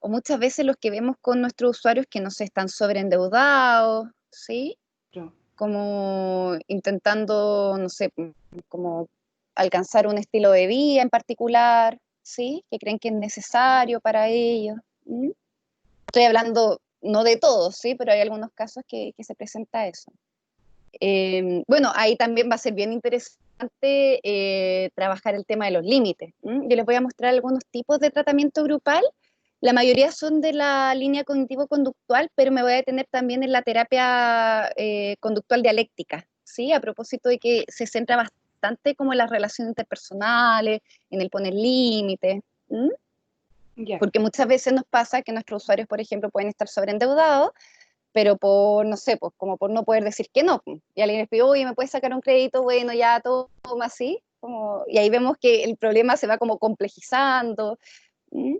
O muchas veces los que vemos con nuestros usuarios que no se están sobreendeudados, ¿sí? Yo, Como intentando, no sé, como alcanzar un estilo de vida en particular, ¿sí? Que creen que es necesario para ellos. ¿Mm? Estoy hablando no de todos, ¿sí? Pero hay algunos casos que se presenta eso. Bueno, ahí también va a ser bien interesante trabajar el tema de los límites. Yo les voy a mostrar algunos tipos de tratamiento grupal. La mayoría son de la línea cognitivo-conductual, pero me voy a detener también en la terapia conductual dialéctica, ¿sí? A propósito de que se centra bastante como en las relaciones interpersonales, en el poner límites. ya, Porque muchas veces nos pasa que nuestros usuarios, por ejemplo, pueden estar sobreendeudados, pero por, no sé, pues como por no poder decir que no. Y alguien les pide, oye, ¿me puedes sacar un crédito? Bueno, ya toma así. Y ahí vemos que el problema se va como complejizando. ¿Mm?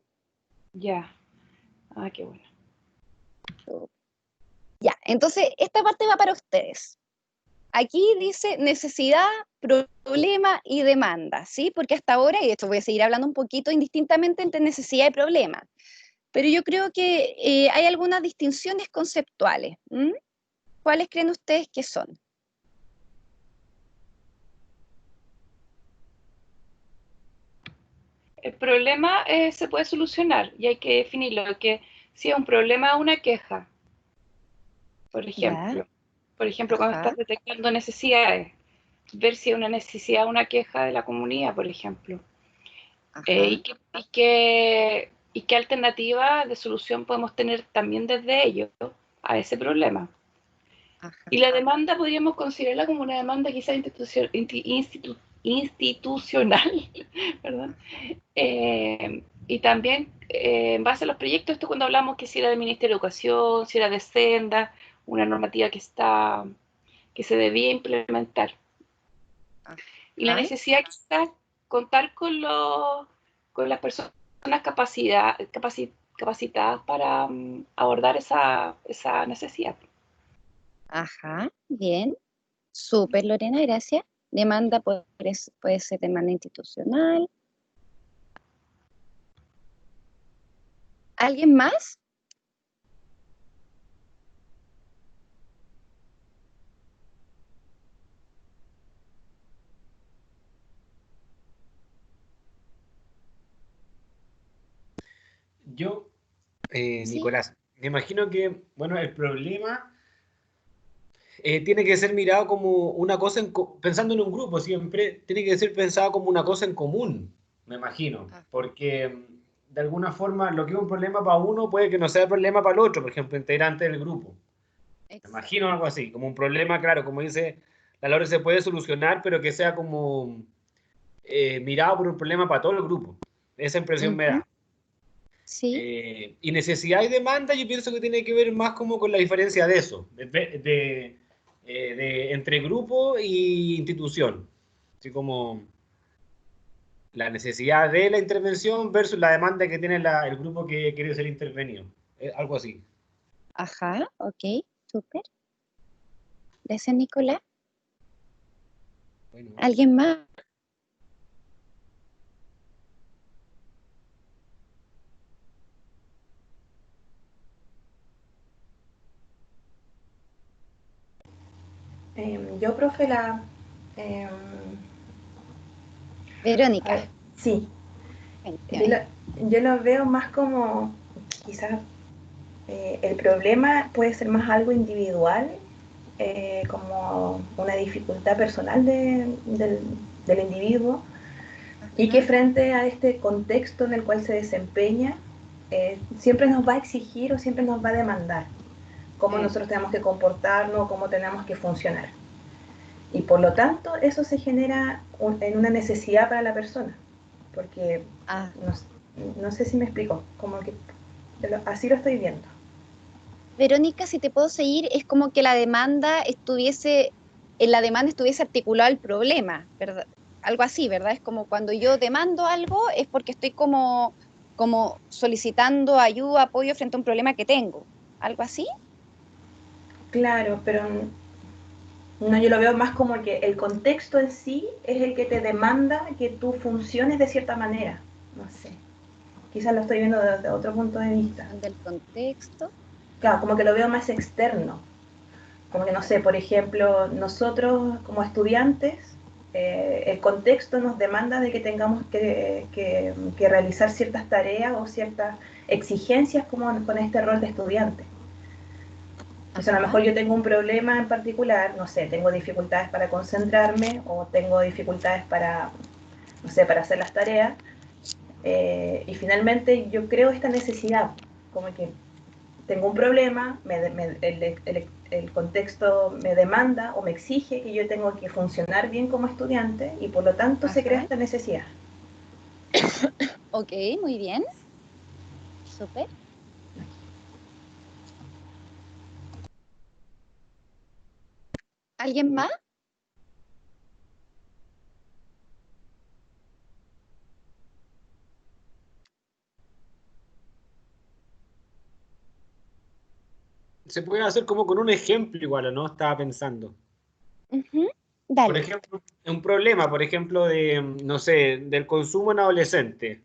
ya. Ah, qué bueno. Ya, entonces esta parte va para ustedes. Aquí dice necesidad, problema y demanda, ¿sí? Porque hasta ahora, y de hecho voy a seguir hablando un poquito indistintamente entre necesidad y problema, pero yo creo que hay algunas distinciones conceptuales. ¿Cuáles creen ustedes que son? El problema se puede solucionar y hay que definirlo, que si es un problema o una queja, por Ya, ejemplo. Por ejemplo, cuando ajá, estás detectando necesidades, ver si es una necesidad o una queja de la comunidad, por ejemplo. ajá, ¿Y qué alternativa de solución podemos tener también desde ellos a ese problema? ajá. Y la demanda podríamos considerarla como una demanda quizás institucional, perdón. Y también, en base a los proyectos, esto cuando hablamos que si era del Ministerio de Educación, si era de Senda, una normativa que se debía implementar. Y la Ajá, necesidad quizás contar con las personas capacitadas para abordar esa necesidad. ajá, bien. Súper, Lorena, gracias. Demanda puede ser demanda institucional. ¿Alguien más? Yo, Sí. Nicolás, me imagino que, bueno, el problema tiene que ser mirado como una cosa, pensando en un grupo siempre, tiene que ser pensado como una cosa en común, me imagino, Ah, porque de alguna forma lo que es un problema para uno puede que no sea problema para el otro, por ejemplo, integrante del grupo. Me exacto. imagino algo así, como un problema, claro, como dice la Lore, se puede solucionar, pero que sea como mirado por un problema para todo el grupo. Esa impresión me Ujú. da. Sí. Y necesidad y demanda yo pienso que tiene que ver más como con la diferencia de eso, entre grupo y institución. Así como la necesidad de la intervención versus la demanda que tiene el grupo que quiere ser intervenido. Algo así. Ajá, ok, súper. Gracias, Nicolás. Bueno. ¿Alguien más? Yo, profe, em, a Verónica. ver, sí, yo Cuénteme. yo lo veo más como, quizás, el problema puede ser más algo individual, como una dificultad personal del individuo, y que Ajá. frente a este contexto en el cual se desempeña, siempre nos va a exigir o siempre nos va a demandar cómo nosotros tenemos que comportarnos, cómo tenemos que funcionar. Y por lo tanto, eso se genera en una necesidad para la persona, porque Ah, no sé si me explico, como que así lo estoy viendo. Verónica, si te puedo seguir, es como que en la demanda estuviese articulado el problema, ¿verdad? Algo así, ¿verdad? Es como cuando yo demando algo, es porque estoy como solicitando ayuda, apoyo frente a un problema que tengo. ¿Algo así? Claro, pero no, yo lo veo más como que el contexto en sí es el que te demanda que tú funciones de cierta manera. No sé, quizás lo estoy viendo desde otro punto de vista. Del contexto. Claro, como que lo veo más externo. Como que, no sé, por ejemplo, nosotros como estudiantes, el contexto nos demanda de que tengamos que realizar ciertas tareas o ciertas exigencias como con este rol de estudiante. Entonces, a lo Ajá. mejor yo tengo un problema en particular, no sé, tengo dificultades para concentrarme o tengo dificultades para, no sé, para hacer las tareas. Y finalmente yo creo esta necesidad, como que tengo un problema, el contexto me demanda o me exige que yo tengo que funcionar bien como estudiante y por lo tanto se crea Ajá. esta necesidad. Ok, muy bien. Súper. ¿Alguien más? Se puede hacer como con un ejemplo igual, ¿o no? Estaba pensando. Ujú. Por Dale. ejemplo, un problema, por ejemplo, no sé, del consumo en adolescente.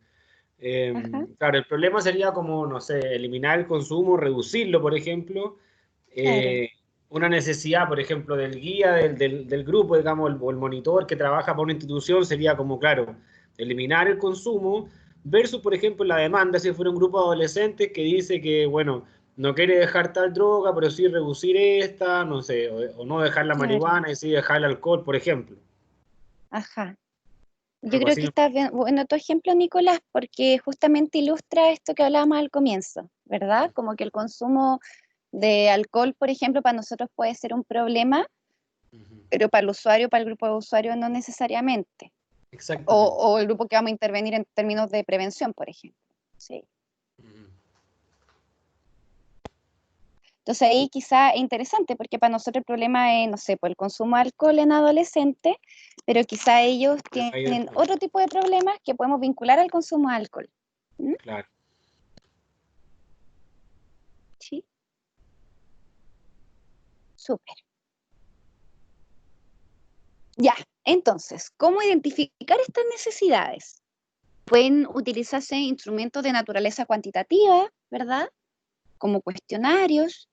Ajá. Claro, el problema sería como, no sé, eliminar el consumo, reducirlo, por ejemplo. Claro. Eh, una necesidad, por ejemplo, del guía del grupo, digamos, o el monitor que trabaja para una institución sería como, claro, eliminar el consumo, versus, por ejemplo, la demanda, si fuera un grupo de adolescentes que dice que, bueno, no quiere dejar tal droga, pero sí reducir esta, no sé, o no dejar la Claro. marihuana y sí dejar el alcohol, por ejemplo. Ajá. Yo Algo creo que así. está bien, bueno tu ejemplo, Nicolás, porque justamente ilustra esto que hablábamos al comienzo, ¿verdad? Como que el consumo de alcohol, por ejemplo, para nosotros puede ser un problema, Ujú. pero para el usuario, para el grupo de usuarios, no necesariamente. O, Exactamente. o el grupo que vamos a intervenir en términos de prevención, por ejemplo. Sí. Ujú. Entonces ahí quizá es interesante, porque para nosotros el problema es, no sé, pues el consumo de alcohol en adolescentes, pero quizá ellos Ahí tienen después. otro tipo de problemas que podemos vincular al consumo de alcohol. ¿Mm? Claro. Sí, súper. Ya, entonces, ¿cómo identificar estas necesidades? Pueden utilizarse instrumentos de naturaleza cuantitativa, ¿verdad? Como cuestionarios,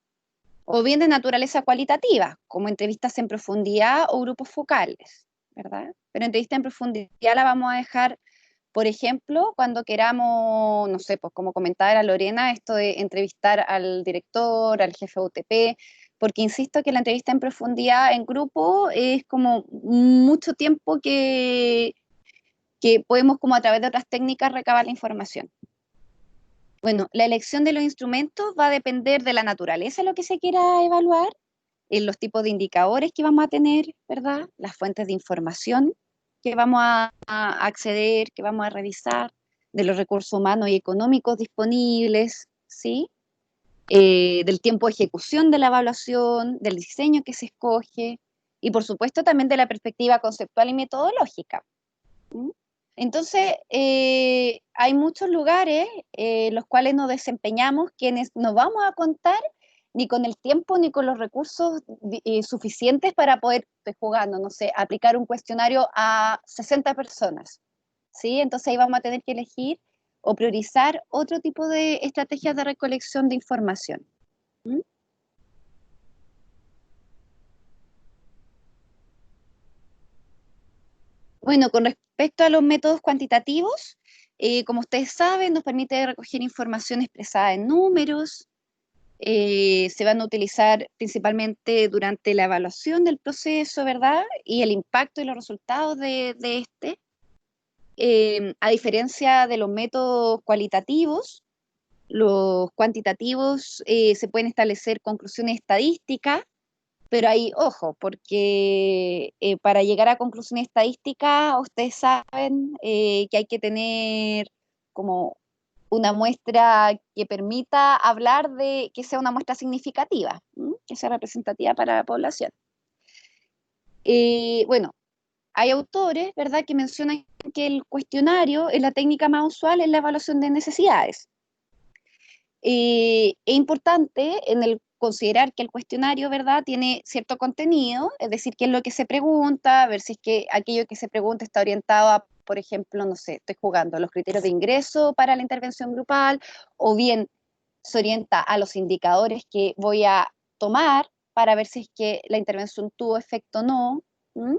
o bien de naturaleza cualitativa, como entrevistas en profundidad o grupos focales, ¿verdad? Pero entrevista en profundidad la vamos a dejar, por ejemplo, cuando queramos, no sé, pues como comentaba la Lorena, esto de entrevistar al director, al jefe de UTP, porque insisto que la entrevista en profundidad en grupo es como mucho tiempo que podemos como a través de otras técnicas recabar la información. Bueno, la elección de los instrumentos va a depender de la naturaleza de lo que se quiera evaluar, en los tipos de indicadores que vamos a tener, ¿verdad? Las fuentes de información que vamos a acceder, que vamos a revisar, de los recursos humanos y económicos disponibles, ¿sí? Del tiempo de ejecución de la evaluación, del diseño que se escoge, y por supuesto también de la perspectiva conceptual y metodológica. ¿Mm? Entonces, hay muchos lugares en los cuales nos desempeñamos quienes no vamos a contar ni con el tiempo ni con los recursos suficientes para poder, estoy jugando, no sé, aplicar un cuestionario a 60 personas, ¿sí? Entonces ahí vamos a tener que elegir o priorizar otro tipo de estrategias de recolección de información. ¿Mm? Bueno, con respecto a los métodos cuantitativos, como ustedes saben, nos permite recoger información expresada en números, se van a utilizar principalmente durante la evaluación del proceso, ¿verdad? Y el impacto y los resultados de este. A diferencia de los métodos cualitativos, los cuantitativos se pueden establecer conclusiones estadísticas, pero ahí, ojo, porque para llegar a conclusiones estadísticas, ustedes saben que hay que tener como una muestra que permita hablar de que sea una muestra significativa, ¿m? Que sea representativa para la población. Bueno, hay autores, ¿verdad?, que mencionan que el cuestionario es la técnica más usual en la evaluación de necesidades. Es importante en el considerar que el cuestionario, ¿verdad?, tiene cierto contenido, es decir, qué es lo que se pregunta, ver si es que aquello que se pregunta está orientado a, por ejemplo, no sé, estoy jugando, los criterios de ingreso para la intervención grupal, o bien se orienta a los indicadores que voy a tomar para ver si es que la intervención tuvo efecto o no. ¿Mm?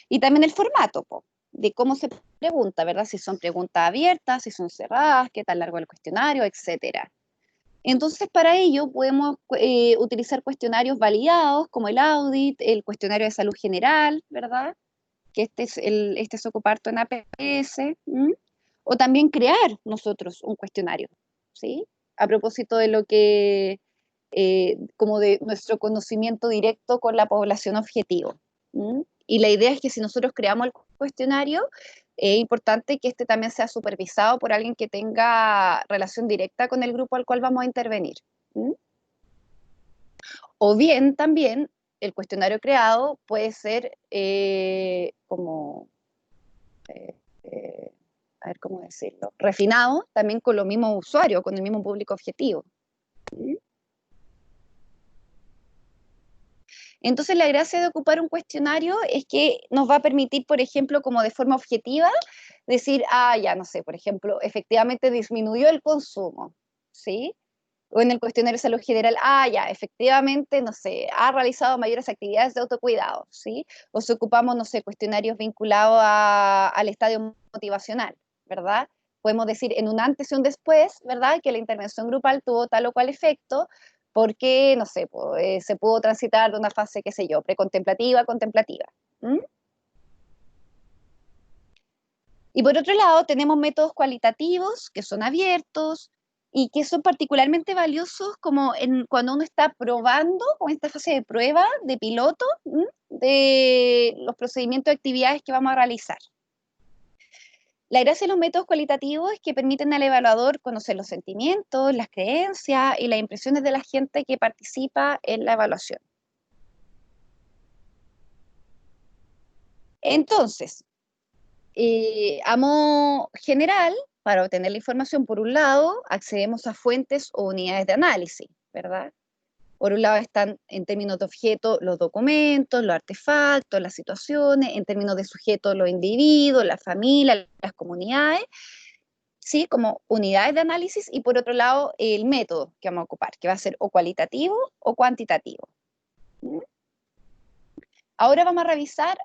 Y también el formato, po, de cómo se pregunta, ¿verdad? Si son preguntas abiertas, si son cerradas, qué tan largo el cuestionario, etcétera. Entonces, para ello podemos utilizar cuestionarios validados, como el audit, el cuestionario de salud general, ¿verdad? Que este se ocupa harto en APS, ¿m? O también crear nosotros un cuestionario, ¿sí? A propósito de lo que, como de nuestro conocimiento directo con la población objetivo. ¿M? Y la idea es que si nosotros creamos el cuestionario, es importante que este también sea supervisado por alguien que tenga relación directa con el grupo al cual vamos a intervenir. ¿M? O bien también el cuestionario creado puede ser como, eh, eh, a ver cómo decirlo, refinado también con los mismos usuarios, con el mismo público objetivo. ¿Sí? Entonces la gracia de ocupar un cuestionario es que nos va a permitir, por ejemplo, como de forma objetiva, decir, ah, ya no sé, por ejemplo, efectivamente disminuyó el consumo, ¿sí? O en el cuestionario de salud general, ah, ya, efectivamente, no sé, ha realizado mayores actividades de autocuidado, ¿sí? O si ocupamos, no sé, cuestionarios vinculados al estadio motivacional, ¿verdad? Podemos decir en un antes y un después, ¿verdad? Que la intervención grupal tuvo tal o cual efecto, porque, no sé, se pudo transitar de una fase, qué sé yo, precontemplativa a contemplativa. ¿Mm? Y por otro lado, tenemos métodos cualitativos que son abiertos y que son particularmente valiosos como cuando uno está probando, o en esta fase de prueba, de piloto, de los procedimientos de actividades que vamos a realizar. La gracia de los métodos cualitativos es que permiten al evaluador conocer los sentimientos, las creencias y las impresiones de la gente que participa en la evaluación. Entonces, a modo general, para obtener la información, por un lado, accedemos a fuentes o unidades de análisis, ¿verdad? Por un lado están en términos de objeto los documentos, los artefactos, las situaciones, en términos de sujeto los individuos, la familia, las comunidades, ¿sí? Como unidades de análisis, y por otro lado el método que vamos a ocupar, que va a ser o cualitativo o cuantitativo. ¿Mm? Ahora vamos a revisar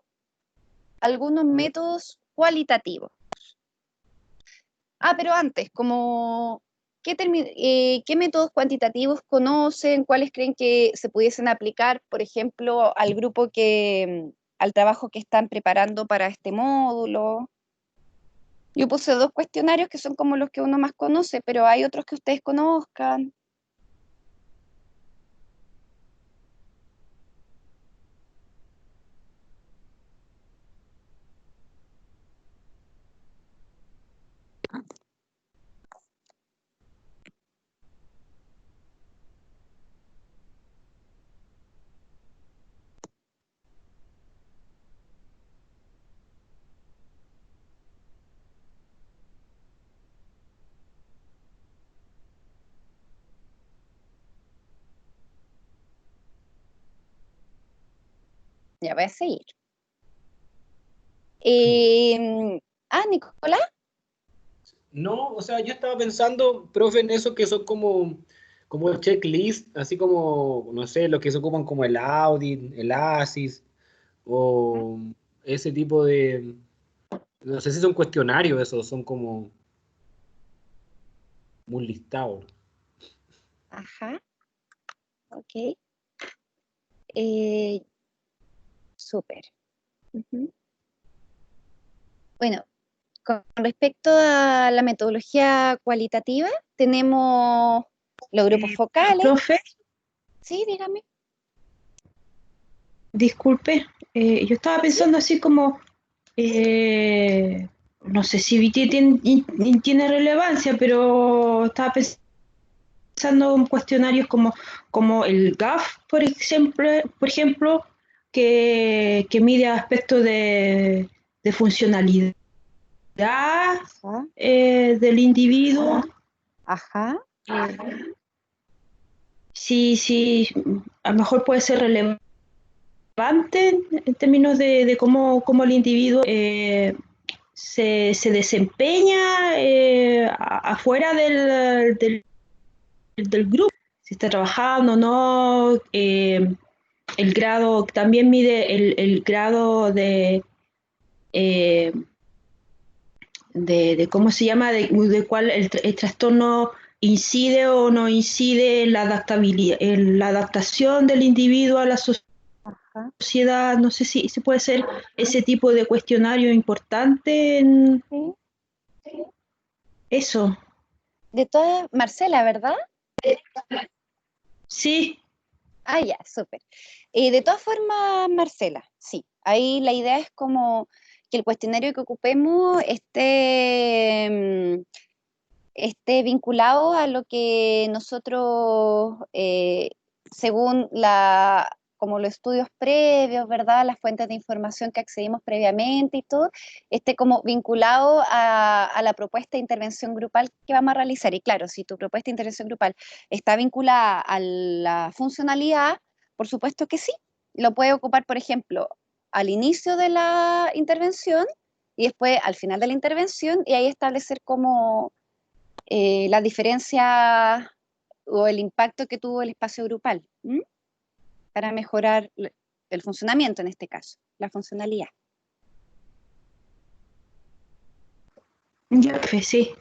algunos métodos cualitativos. Ah, pero antes, como, ¿qué métodos cuantitativos conocen? ¿Cuáles creen que se pudiesen aplicar, por ejemplo, al grupo al trabajo que están preparando para este módulo? Yo puse dos cuestionarios que son como los que uno más conoce, pero hay otros que ustedes conozcan. Ya voy a seguir. Nicolás. No, o sea, yo estaba pensando, profe, en eso que son como checklist, así como, no sé, los que se ocupan como el Audit, el ASIS, o ese tipo de, no sé si son cuestionarios esos, son como un listado. Ajá, ok. Eh, súper. Ujú. Bueno, con respecto a la metodología cualitativa, tenemos los grupos focales. Profe, Sí, dígame. disculpe, yo estaba Sí. pensando así como, no sé si tiene relevancia, pero estaba pensando en cuestionarios como el GAF, por ejemplo, que mide aspectos de funcionalidad Ajá, del individuo. ajá, Sí, a lo mejor puede ser relevante en términos de cómo el individuo se desempeña afuera del grupo, si está trabajando o no, el grado, también mide el grado eh, de cómo se llama, de cuál el trastorno incide o no incide en la adaptabilidad, en la adaptación del individuo a la ajá. sociedad. No sé si se puede hacer ese tipo de cuestionario importante en Sí. eso. De todas, Marcela, ¿verdad? Sí, Ah, ya, súper. De todas formas, Marcela, sí, ahí la idea es como que el cuestionario que ocupemos esté vinculado a lo que nosotros, según como los estudios previos, ¿verdad? Las fuentes de información que accedimos previamente y todo, esté como vinculado a la propuesta de intervención grupal que vamos a realizar. Y claro, si tu propuesta de intervención grupal está vinculada a la funcionalidad, por supuesto que sí. Lo puede ocupar, por ejemplo, al inicio de la intervención y después al final de la intervención y ahí establecer como la diferencia o el impacto que tuvo el espacio grupal, ¿m? Para mejorar el funcionamiento en este caso, la funcionalidad. ya, pues, sí.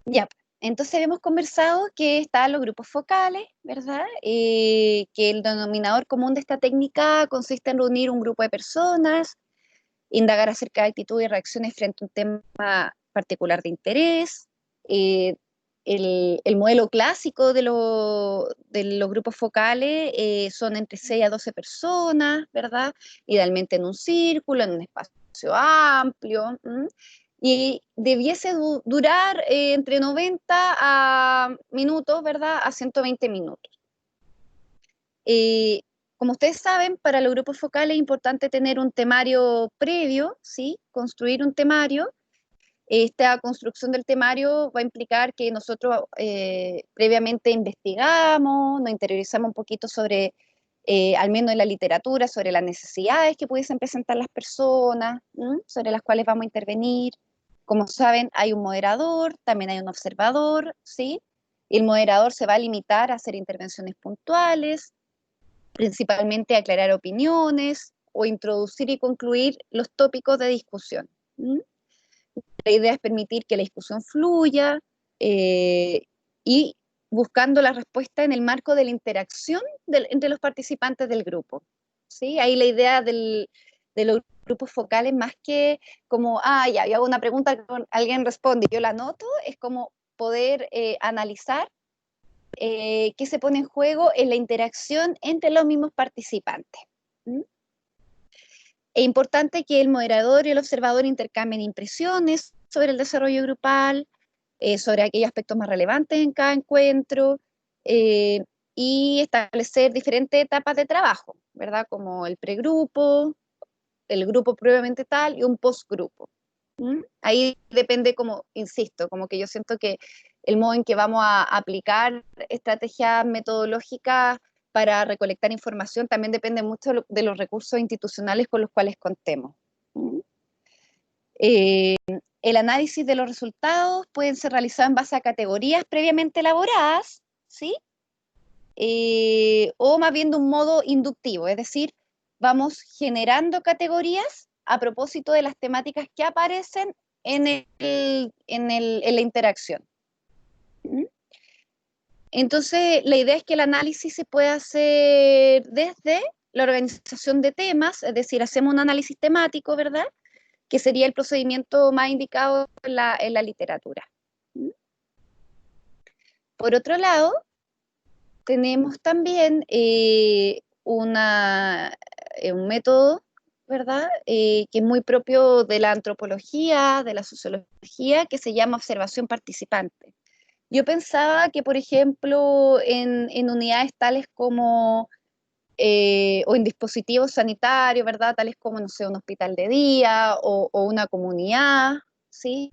Ya, entonces hemos conversado que están los grupos focales, ¿verdad? Que el denominador común de esta técnica consiste en reunir un grupo de personas, indagar acerca de actitudes y reacciones frente a un tema particular de interés. eh, el modelo clásico de los grupos focales son entre 6 a 12 personas, ¿verdad? Idealmente en un círculo, en un espacio amplio. Y debiese durar entre 90 minutos, ¿verdad? A 120 minutos. Eh, Como ustedes saben, para los grupos focales es importante tener un temario previo, ¿sí? Construir un temario. Esta construcción del temario va a implicar que nosotros previamente investigamos, nos interiorizamos un poquito sobre, al menos en la literatura, sobre las necesidades que pudiesen presentar las personas, sobre las cuales vamos a intervenir. Como saben, hay un moderador, también hay un observador, ¿sí? El moderador se va a limitar a hacer intervenciones puntuales, principalmente aclarar opiniones o introducir y concluir los tópicos de discusión. La idea es permitir que la discusión fluya eh, y buscando la respuesta en el marco de la interacción entre los participantes del grupo. ¿Sí? Ahí la idea de los grupos focales, más que como, ya, yo hago una pregunta, alguien responde y yo la anoto, es como poder analizar qué se pone en juego en la interacción entre los mismos participantes. ¿Mm? Es importante que el moderador y el observador intercambien impresiones sobre el desarrollo grupal, sobre aquellos aspectos más relevantes en cada encuentro, eh, y establecer diferentes etapas de trabajo, ¿verdad? Como el pregrupo, el grupo previamente tal y un postgrupo. Ahí depende, como, insisto, como que yo siento que el modo en que vamos a aplicar estrategias metodológicas para recolectar información también depende mucho de los recursos institucionales con los cuales contemos. El análisis de los resultados pueden ser realizados en base a categorías previamente elaboradas, ¿sí? O más bien de un modo inductivo, es decir, vamos generando categorías a propósito de las temáticas que aparecen en la interacción. Entonces, la idea es que el análisis se pueda hacer desde la organización de temas, es decir, hacemos un análisis temático, ¿verdad?, que sería el procedimiento más indicado en la literatura. Por otro lado, tenemos también un método, ¿verdad?, que es muy propio de la antropología, de la sociología, que se llama observación participante. Yo pensaba que, por ejemplo, en unidades tales como, o en dispositivos sanitarios, ¿verdad?, tales como, no sé, un hospital de día o una comunidad, ¿sí?,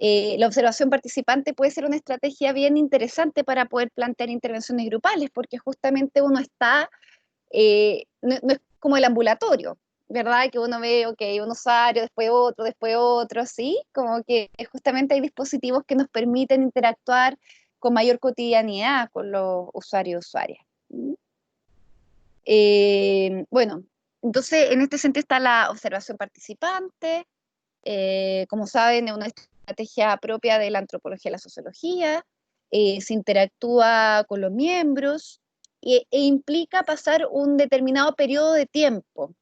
la observación participante puede ser una estrategia bien interesante para poder plantear intervenciones grupales, porque justamente uno está, no es como el ambulatorio, ¿verdad? Que uno ve, ok, un usuario, después otro, ¿sí? Como que justamente hay dispositivos que nos permiten interactuar con mayor cotidianidad con los usuarios y usuarias. Bueno, entonces en este sentido está la observación participante. Como saben, es una estrategia propia de la antropología y la sociología, se interactúa con los miembros e implica pasar un determinado periodo de tiempo.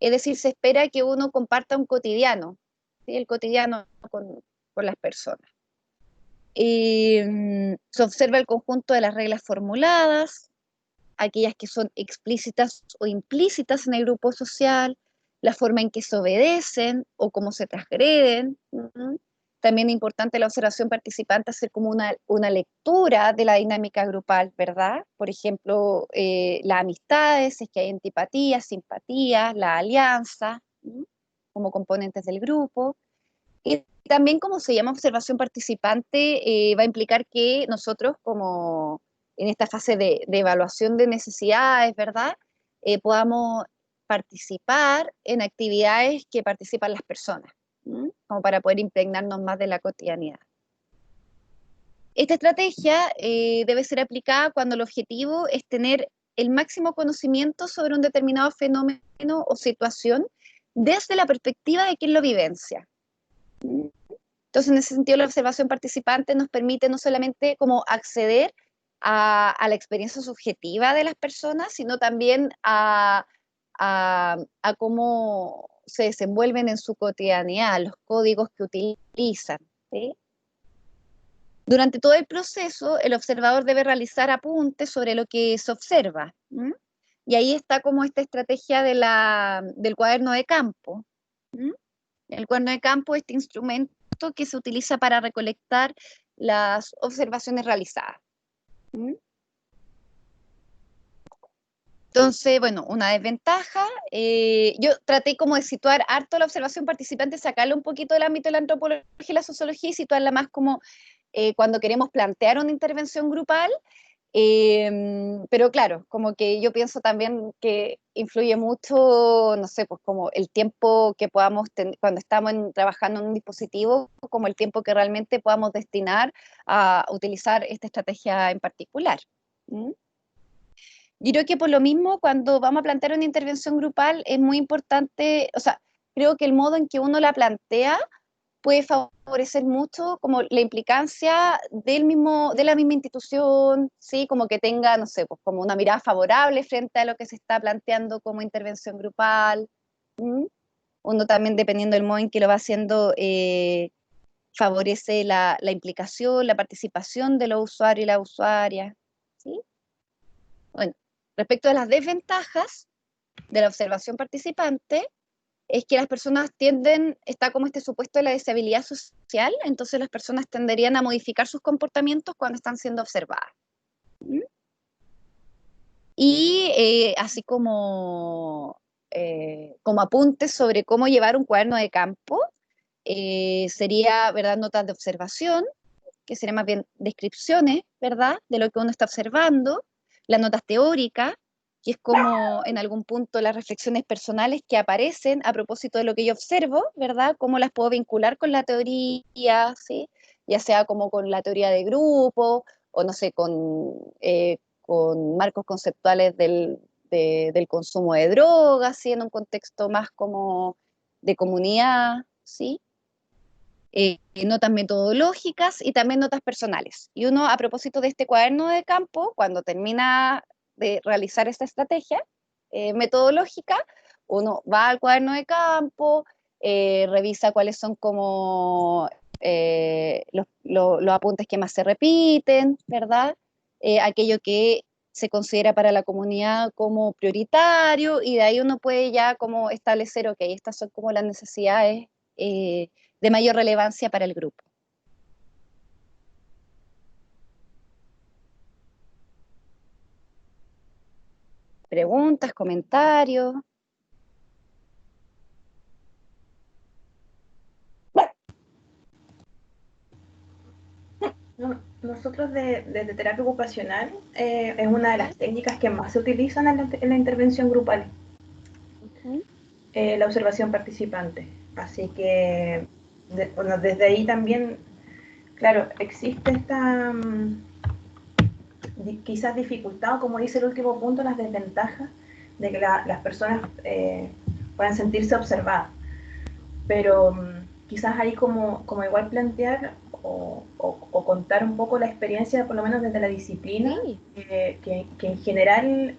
Es decir, se espera que uno comparta un cotidiano, ¿sí?, el cotidiano con las personas. Se observa el conjunto de las reglas formuladas, aquellas que son explícitas o implícitas en el grupo social, la forma en que se obedecen o cómo se transgreden. También es importante la observación participante, hacer como una lectura de la dinámica grupal, ¿verdad? Por ejemplo, las amistades, si es que hay antipatía, simpatía, la alianza, como componentes del grupo. Y también, como se llama observación participante, va a implicar que nosotros, como en esta fase de evaluación de necesidades, ¿verdad?, podamos participar en actividades que participan las personas, como para poder impregnarnos más de la cotidianidad. Esta estrategia debe ser aplicada cuando el objetivo es tener el máximo conocimiento sobre un determinado fenómeno o situación desde la perspectiva de quien lo vivencia. Entonces, en ese sentido, la observación participante nos permite no solamente como acceder a la experiencia subjetiva de las personas, sino también a cómo se desenvuelven en su cotidianidad, los códigos que utilizan, ¿sí? Durante todo el proceso, el observador debe realizar apuntes sobre lo que se observa. Y ahí está como esta estrategia del cuaderno de campo. El cuaderno de campo es este instrumento que se utiliza para recolectar las observaciones realizadas. Entonces, bueno, una desventaja, yo traté como de situar harto la observación participante, sacarla un poquito del ámbito de la antropología y la sociología y situarla más como cuando queremos plantear una intervención grupal. Pero claro, como que yo pienso también que influye mucho, no sé, pues como el tiempo que podamos tener cuando estamos trabajando en un dispositivo, como el tiempo que realmente podamos destinar a utilizar esta estrategia en particular. Yo creo que por lo mismo, cuando vamos a plantear una intervención grupal, es muy importante, o sea, creo que el modo en que uno la plantea puede favorecer mucho como la implicancia de la misma institución, ¿sí? Como que tenga, no sé, pues como una mirada favorable frente a lo que se está planteando como intervención grupal. Uno también, dependiendo del modo en que lo va haciendo, favorece la implicación, la participación de los usuarios y las usuarias, ¿sí? Bueno, respecto a las desventajas de la observación participante, es que las personas está como este supuesto de la deshabilidad social, entonces las personas tenderían a modificar sus comportamientos cuando están siendo observadas. Y así como apuntes sobre cómo llevar un cuaderno de campo, sería, ¿verdad?, notas de observación, que serían más bien descripciones, ¿verdad?, de lo que uno está observando, las notas teóricas, que es como en algún punto las reflexiones personales que aparecen a propósito de lo que yo observo, ¿verdad? Cómo las puedo vincular con la teoría, ¿sí? Ya sea como con la teoría de grupo, o no sé, con marcos conceptuales del consumo de drogas, ¿sí? En un contexto más como de comunidad, ¿sí? Notas metodológicas y también notas personales. Y uno, a propósito de este cuaderno de campo, cuando termina de realizar esta estrategia metodológica, uno va al cuaderno de campo, revisa cuáles son como los apuntes que más se repiten, ¿verdad? Aquello que se considera para la comunidad como prioritario, y de ahí uno puede ya como establecer, ok, estas son como las necesidades de mayor relevancia para el grupo. Preguntas, comentarios. Nosotros desde terapia ocupacional es una de las técnicas que más se utilizan en la intervención grupal, la observación participante. Así que bueno, desde ahí también, claro, existe esta quizás dificultad, o como dice el último punto, las desventajas de que las personas puedan sentirse observadas. Pero quizás ahí como igual plantear o contar un poco la experiencia, por lo menos desde la disciplina, Sí. que en general,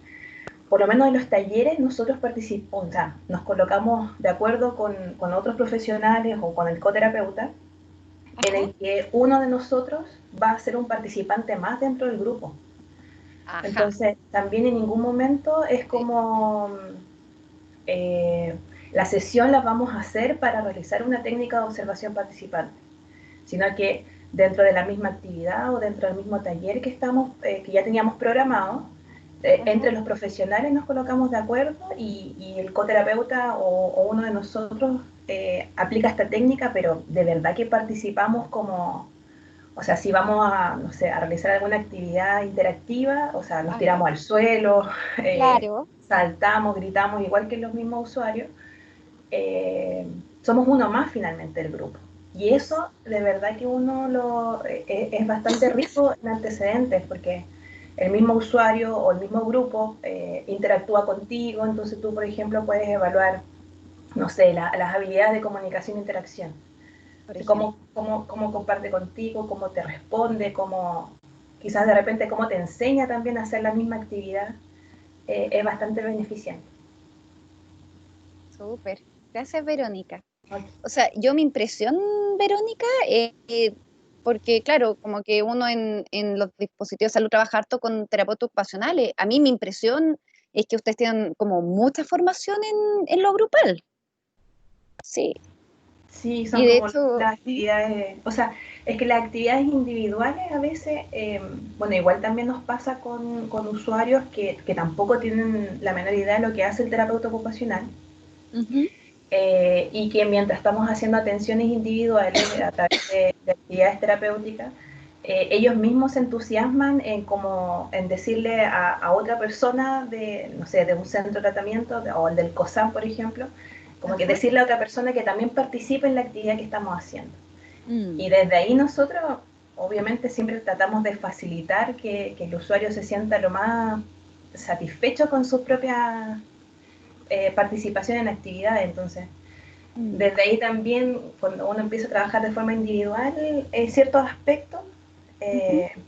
por lo menos en los talleres, nosotros participamos, o sea, nos colocamos de acuerdo con otros profesionales o con el coterapeuta, en el que uno de nosotros va a ser un participante más dentro del grupo. Ajá. Entonces, también en ningún momento es como la sesión la vamos a hacer para realizar una técnica de observación participante, sino que dentro de la misma actividad o dentro del mismo taller que ya teníamos programado, entre los profesionales nos colocamos de acuerdo y el coterapeuta o uno de nosotros aplica esta técnica, pero de verdad que participamos como, o sea, si vamos a, no sé, a realizar alguna actividad interactiva, o sea, nos tiramos al suelo, Claro. saltamos, gritamos, igual que los mismos usuarios, somos uno más finalmente del grupo. Y eso de verdad que es bastante rico en antecedentes, porque el mismo usuario o el mismo grupo interactúa contigo, entonces tú, por ejemplo, puedes evaluar, no sé, las habilidades de comunicación e interacción. Cómo comparte contigo, cómo te responde, quizás de repente cómo te enseña también a hacer la misma actividad, es bastante beneficiante. Súper. Gracias, Verónica. Okay. O sea, mi impresión, Verónica, porque claro, como que uno en los dispositivos de salud trabaja harto con terapeutas ocupacionales, a mí mi impresión es que ustedes tienen como mucha formación en lo grupal. Sí. Sí, son como las actividades, o sea, es que las actividades individuales a veces, bueno, igual también nos pasa con usuarios que tampoco tienen la menor idea de lo que hace el terapeuta ocupacional. Y que mientras estamos haciendo atenciones individuales a través de actividades terapéuticas, ellos mismos se entusiasman en decirle a otra persona no sé, de un centro de tratamiento o el del COSAM, por ejemplo, como que decirle a otra persona que también participe en la actividad que estamos haciendo. Y desde ahí nosotros, obviamente, siempre tratamos de facilitar que el usuario se sienta lo más satisfecho con sus propias participación en actividades. Entonces, desde ahí también, cuando uno empieza a trabajar de forma individual en ciertos aspectos,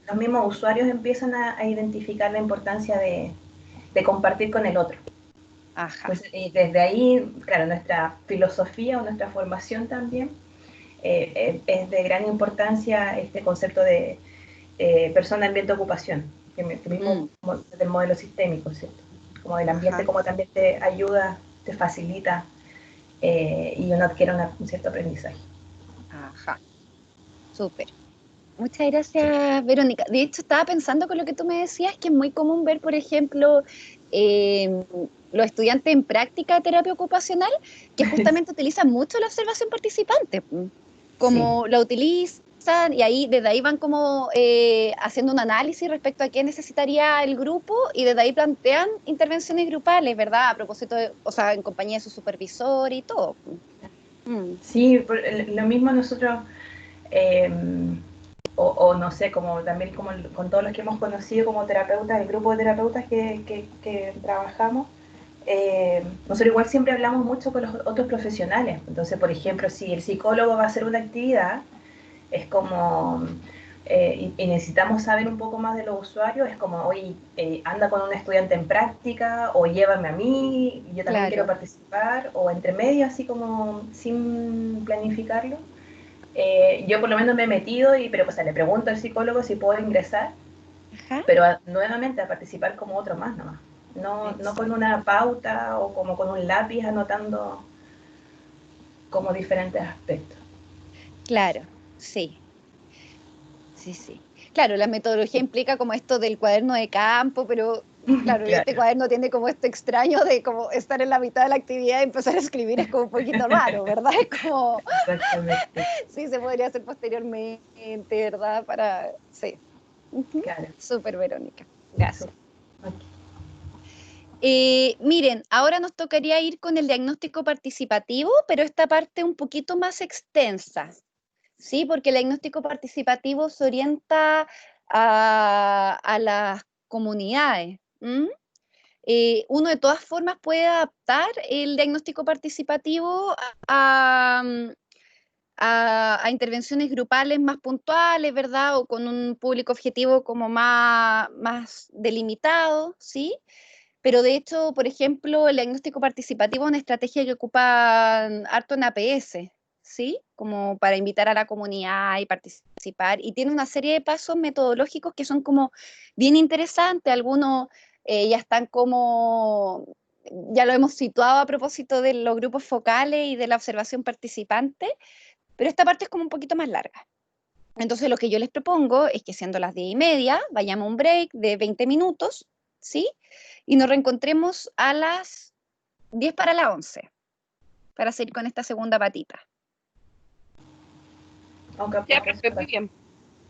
los mismos usuarios empiezan a identificar la importancia de compartir con el otro. Pues, y desde ahí, claro, nuestra filosofía o nuestra formación también es de gran importancia este concepto de persona, ambiente, ocupación, que mismo del modelo sistémico, ¿cierto? Como del ambiente, como también te ayuda, te facilita y uno adquiere un cierto aprendizaje. Ajá, súper. Muchas gracias, Verónica. De hecho, estaba pensando con lo que tú me decías, que es muy común ver, por ejemplo, los estudiantes en práctica de terapia ocupacional, que justamente utilizan mucho la observación participante, como la y ahí, desde ahí van como haciendo un análisis respecto a qué necesitaría el grupo, y desde ahí plantean intervenciones grupales, ¿verdad? A propósito de, o sea, en compañía de su supervisor y todo. Sí, lo mismo nosotros, o no sé, como también como con todos los que hemos conocido como terapeutas, el grupo de terapeutas que trabajamos, nosotros igual siempre hablamos mucho con los otros profesionales. Entonces, por ejemplo, si el psicólogo va a hacer una actividad, es como, y necesitamos saber un poco más de los usuarios, es como, oye, anda con un estudiante en práctica, o llévame a mí, yo también quiero participar, o entre medio, así como sin planificarlo. Yo por lo menos me he metido, pero o sea, le pregunto al psicólogo si puedo ingresar, pero nuevamente a participar como otro más nomás. No con una pauta o como con un lápiz anotando como diferentes aspectos. Claro, sí. Sí. Claro, la metodología implica como esto del cuaderno de campo, pero claro, este cuaderno tiene como esto extraño de como estar en la mitad de la actividad y empezar a escribir, es como un poquito raro, ¿verdad? Es como... Exactamente. Sí, se podría hacer posteriormente, ¿verdad? Sí. Claro. Súper, Verónica. Gracias. Okay. Miren, ahora nos tocaría ir con el diagnóstico participativo, pero esta parte un poquito más extensa. Sí, porque el diagnóstico participativo se orienta a las comunidades. Uno de todas formas puede adaptar el diagnóstico participativo a intervenciones grupales más puntuales, ¿verdad? O con un público objetivo como más delimitado, ¿sí? Pero de hecho, por ejemplo, el diagnóstico participativo es una estrategia que ocupan harto en APS, ¿sí? Como para invitar a la comunidad y participar. Y tiene una serie de pasos metodológicos que son como bien interesantes. Algunos ya están como, ya lo hemos situado a propósito de los grupos focales y de la observación participante, pero esta parte es como un poquito más larga. Entonces lo que yo les propongo es que siendo las 10:30, vayamos a un break de 20 minutos, ¿sí? Y nos reencontremos a las 10 para las 11, para seguir con esta segunda patita. Okay, ya, perfecto, muy bien.